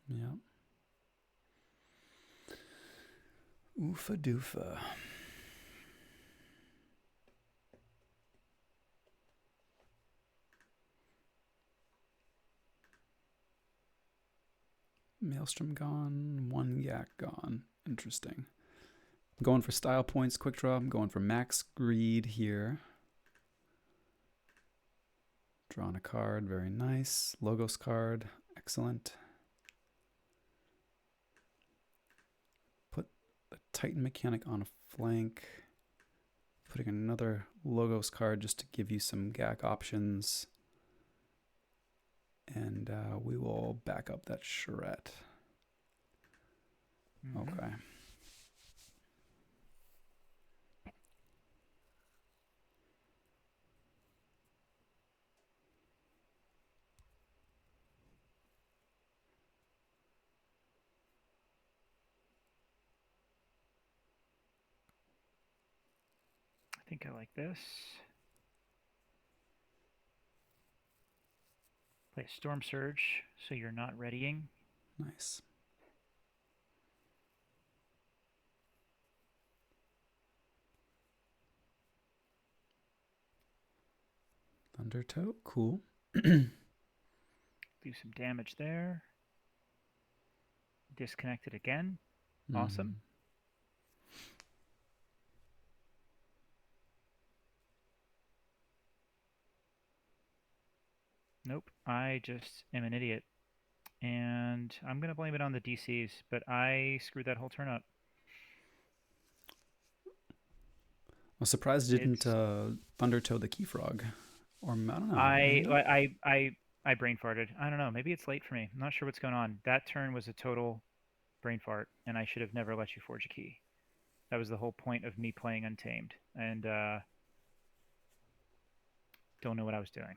Yeah. Oofa doofa. Maelstrom gone. One yak gone. Interesting. I'm going for style points, quick draw. I'm going for max greed here. Drawing a card. Very nice. Logos card. Excellent. Put the Titan mechanic on a flank. Putting another Logos card just to give you some GAC options. And we will back up that charrette. Okay. I think I like this. Play a Storm Surge so you're not readying. Nice. Thundertoe, cool. Do some damage there. Disconnect it again. Mm. Awesome. Nope, I just am an idiot. And I'm going to blame it on the DCs, but I screwed that whole turn up. I'm surprised it didn't It's Thundertoe the Key Frog. Or, I don't know. I Did it? I I I brain farted. I don't know. Maybe it's late for me. I'm not sure what's going on. That turn was a total brain fart, and I should have never let you forge a key. That was the whole point of me playing Untamed, and don't know what I was doing.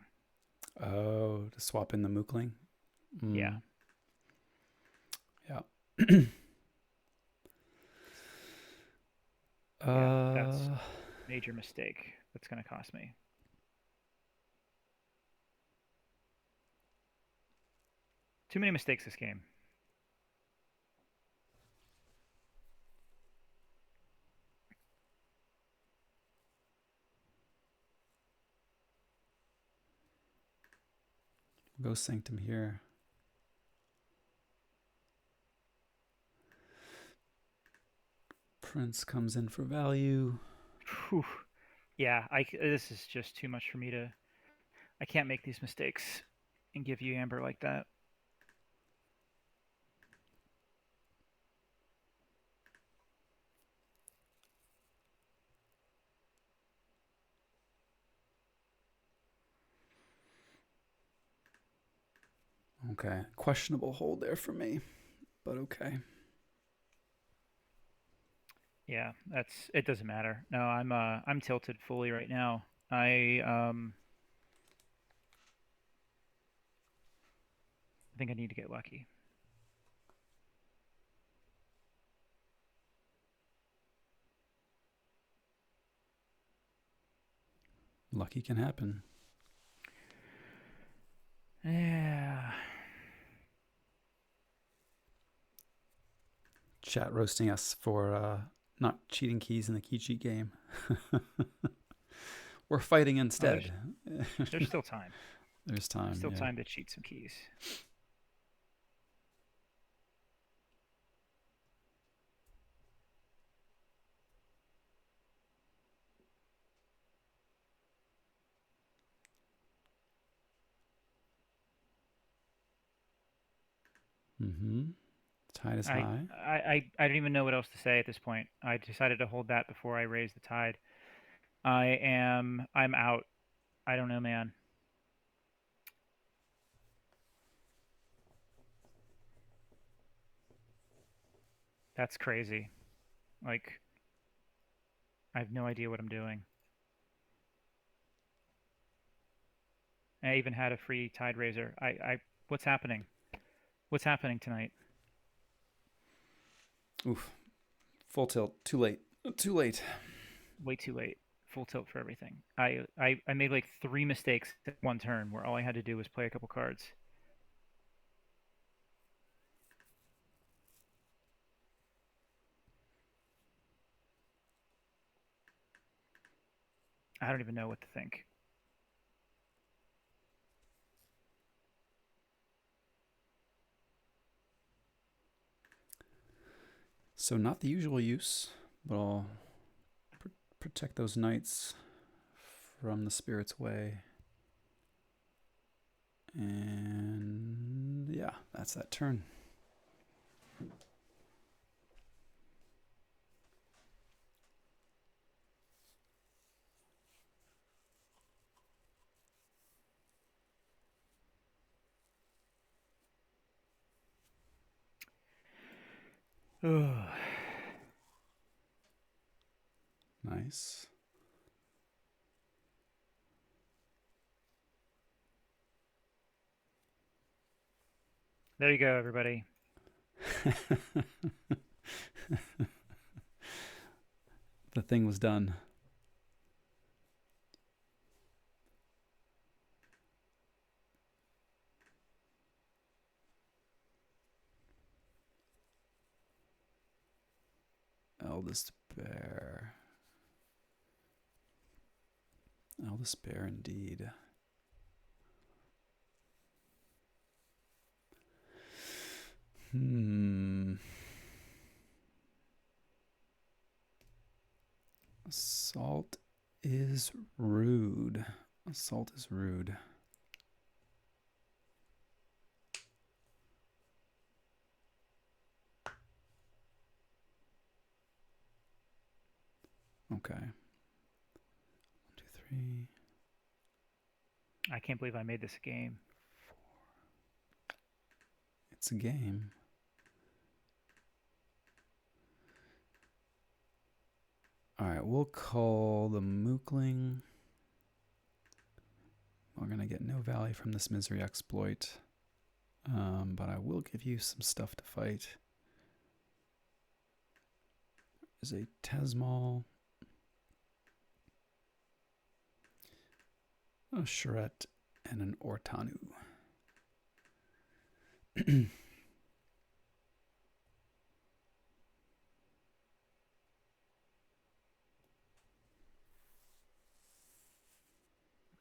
Oh, to swap in the Mookling? Yeah, Mm. Yeah. yeah, that's uh, major mistake. That's going to cost me. Too many mistakes this game. go Sanctum here. Prince comes in for value. Whew. Yeah, this is just too much for me to. I can't make these mistakes and give you Amber like that. Okay. Questionable hold there for me, but okay. Yeah, that's it. Doesn't matter. No, I'm tilted fully right now. I think I need to get lucky. Lucky can happen. Yeah. Chat roasting us for not cheating keys in the key cheat game. We're fighting Oh, instead. there's still time. There's There's time, still yeah. time to cheat some keys. Mm-hmm. Tide is I, high. I don't even know what else to say at this point. I decided to hold that before I raise the tide. I'm out. I don't know, man. That's crazy. Like, I have no idea what I'm doing. I even had a free tide raiser. What's happening? What's happening tonight? Oof. Full tilt. Too late. Too late. Way too late. Full tilt for everything. I made like three mistakes in one turn where all I had to do was play a couple cards. I don't even know what to think. So not the usual use, but I'll protect those knights from the spirit's way. And yeah, that's that turn. Ugh. Nice. There you go, everybody. The thing was done. Eldest bear. Eldest bear indeed. Hmm. Assault is rude. Assault is rude. Okay. 1, 2, 3. I can't believe I made this a game. It's a game. All right, we'll call the Mookling. We're going to get no value from this misery exploit. But I will give you some stuff to fight. There's a Tesmal, a Charette, and an Ortanu.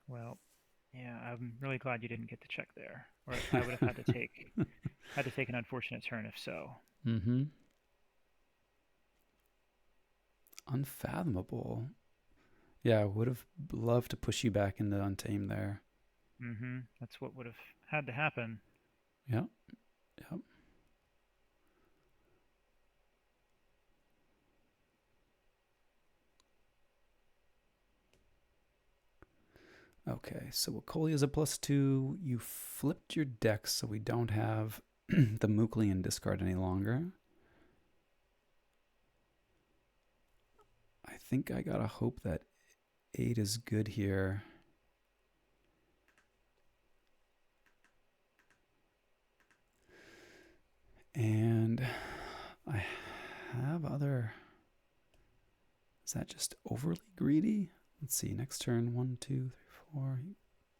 Well, yeah, I'm really glad you didn't get to check there, or I would have had to take an unfortunate turn if so. Mm-hmm. Unfathomable. Yeah, I would have loved to push you back into Untamed there. That's what would have had to happen. Yep, yep. Okay, so Wakoli is a +2. You flipped your deck so we don't have the Mooklian discard any longer. I think I gotta hope that 8 is good here. And I have other. Is that just overly greedy? Let's see. Next turn, 1, 2, 3, 4.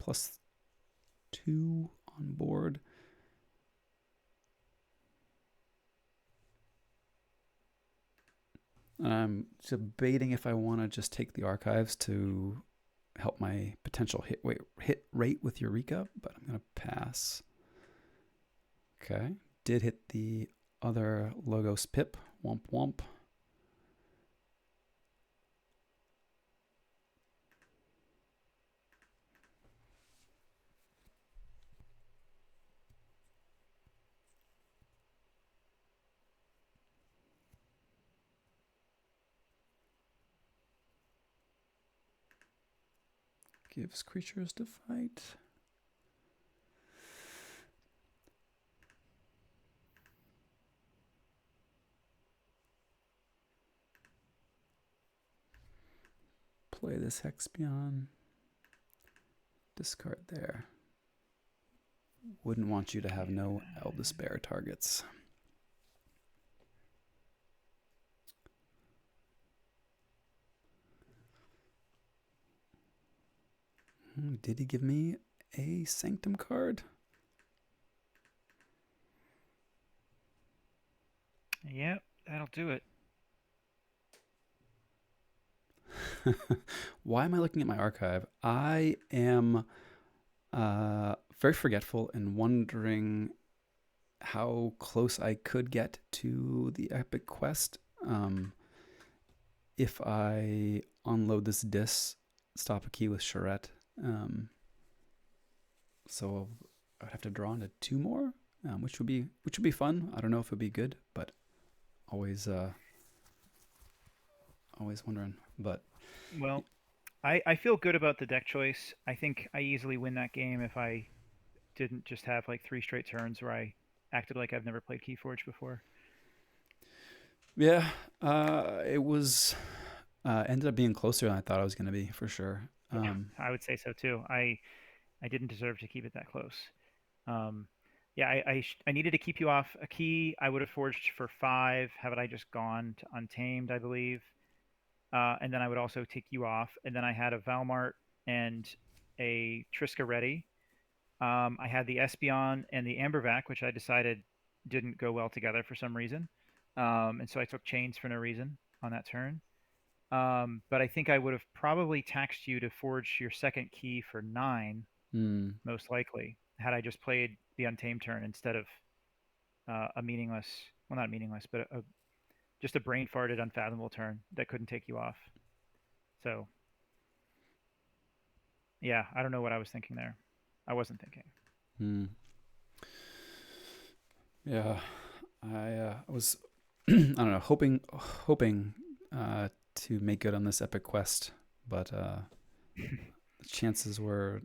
+2 on board. I'm debating if I want to just take the archives to help my potential hit rate with Eureka, but I'm gonna pass. Okay, did hit the other Logos Pip. Womp womp. Gives creatures to fight. Play this Hexpion. Discard there. Wouldn't want you to have no Eldest Bear targets. Did he give me a Sanctum card? Yep, that'll do it. Why am I looking at my archive? I am very forgetful and wondering how close I could get to the epic quest if I unload this stop a key with Charette. So I'd have to draw into 2 more, which would be fun. I don't know if it would be good, but always wondering. But Well, I feel good about the deck choice. I think I easily win that game if I didn't just have like 3 straight turns where I acted like I've never played Keyforge before. yeah, it was ended up being closer than I thought it was going to be for sure. Yeah, I would say so too. I didn't deserve to keep it that close. Um, yeah, I needed to keep you off a key. I would have forged for 5. Had I just gone to Untamed, I believe. And then I would also take you off. And then I had a Valmart and a Triska ready. I had the Espeon and the Ambervac, which I decided didn't go well together for some reason. And so I took chains for no reason. on that turn. But I think I would have probably taxed you to forge your second key for 9, Hmm. most likely, had I just played the Untamed turn instead of a meaningless, well, not meaningless, but just a brain farted, unfathomable turn that couldn't take you off. So, yeah, I don't know what I was thinking there. I wasn't thinking. Hmm. Yeah. I was I don't know, hoping to make good on this epic quest, but the chances were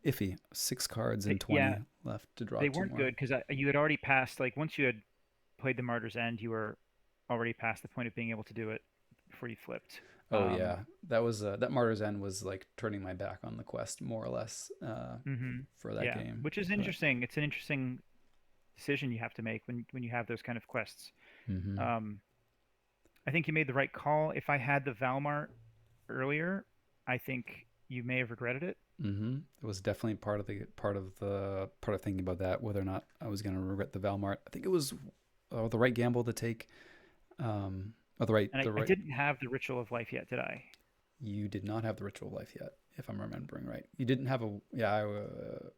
iffy. 6 cards and Yeah, 20 left to draw they two weren't more. good because you had already passed, like, once you had played the Martyr's End, you were already past the point of being able to do it before you flipped. Oh yeah, that was that Martyr's End was like turning my back on the quest more or less hmm for that Yeah, game. which is But interesting. It's an interesting decision you have to make when you have those kind of quests. mm-hmm, Um, I think you made the right call. If I had the Valmart earlier, I think you may have regretted it. mm-hmm, it was definitely part of thinking about that whether or not I was going to regret the Valmart. I think it was the right gamble to take. Oh, And the I right. didn't have the Ritual of Life yet, did I? You did not have the Ritual of Life yet, if I'm remembering right. You didn't have a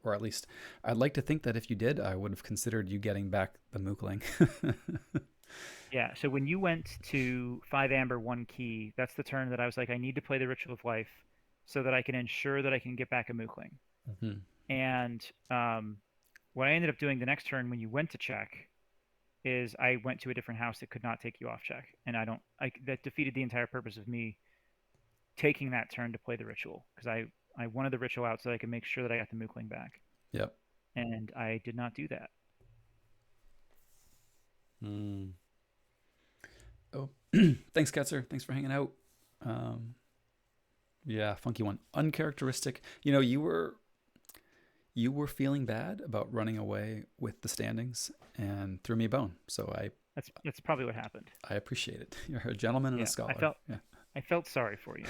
or at least I'd like to think that if you did, I would have considered you getting back the Mookling. Yeah. So when you went to 5 amber, 1 key, that's the turn that I was like, I need to play the Ritual of Life so that I can ensure that I can get back a Mookling. Mm-hmm. And what I ended up doing the next turn when you went to check is I went to a different house that could not take you off check, and that defeated the entire purpose of me taking that turn to play the ritual because I wanted the ritual out so that I could make sure that I got the Mookling back, Yep. and I did not do that. Mm. Oh, thanks, Ketzer. Thanks for hanging out. Um, yeah, funky one. Uncharacteristic. You know, you were feeling bad about running away with the standings and threw me a bone. So That's probably what happened. I appreciate it. You're a gentleman and a Yeah, scholar. Yeah. I felt sorry for you.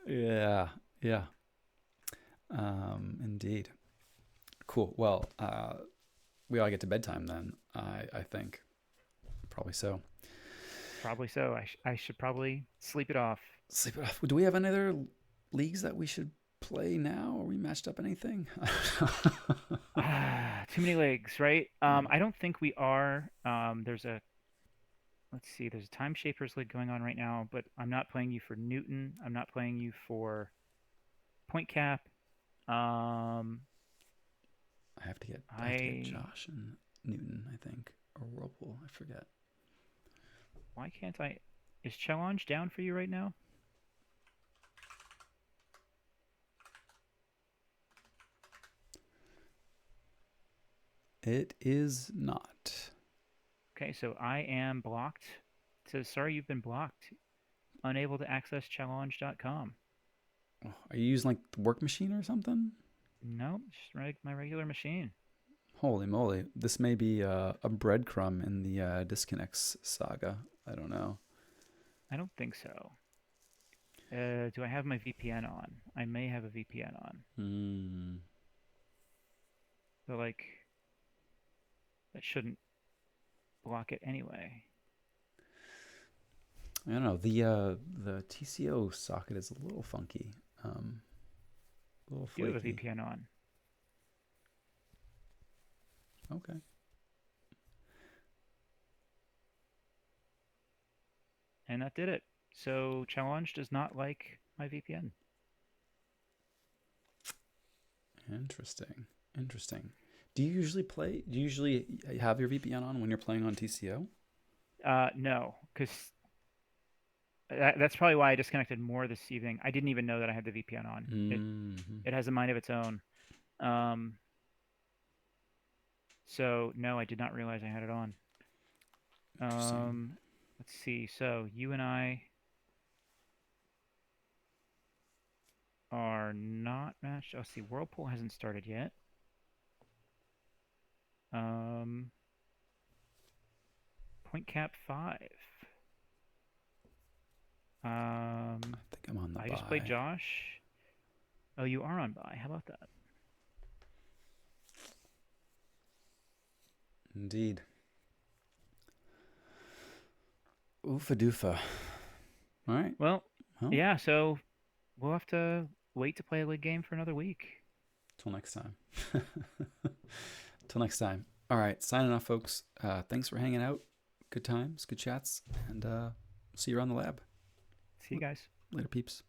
Yeah. Yeah. Indeed. Cool. Well, we all get to bedtime then. I think probably so. Probably so. I should probably sleep it off. Sleep it off. Do we have any other leagues that we should play now? Are we matched up anything? Too many legs, right? Yeah. I don't think we are. There's a let's see. There's a Time Shapers League going on right now, but I'm not playing you for Newton. I'm not playing you for Point Cap. Um, I have to get I Josh and Newton, I think, or Whirlpool. I forget. why can't I? Is challenge down for you right now? It is not. Okay, so I am blocked. It says sorry, you've been blocked. Unable to access challenge.com. Oh, are you using like the work machine or something? Nope, just my regular machine. Holy moly! This may be a breadcrumb in the disconnects saga. I don't know. I don't think so. Do I have my VPN on? I may have a VPN on. Hmm. So like that shouldn't block it anyway. I don't know. The TCO socket is a little funky, a little Do you have a flaky. VPN on? Okay. And that did it. So challenge does not like my VPN. Interesting. Interesting. Do you usually play? Do you usually have your VPN on when you're playing on TCO? No, because that's probably why I disconnected more this evening. I didn't even know that I had the VPN on. It Mm-hmm. it has a mind of its own. Um, so no, I did not realize I had it on. Interesting. Let's see. So you and I are not matched. Oh, see, Whirlpool hasn't started yet. Um, Point Cap 5. I think I'm on the I just played buy. Josh. Oh, you are on buy. How about that? Indeed. Oofa doofa. All right. Well, Well, yeah. So we'll have to wait to play a league game for another week. till next time. Till next time. All right. Signing off, folks. Thanks for hanging out. Good times, good chats, and see you around the lab. See you guys. Later, peeps.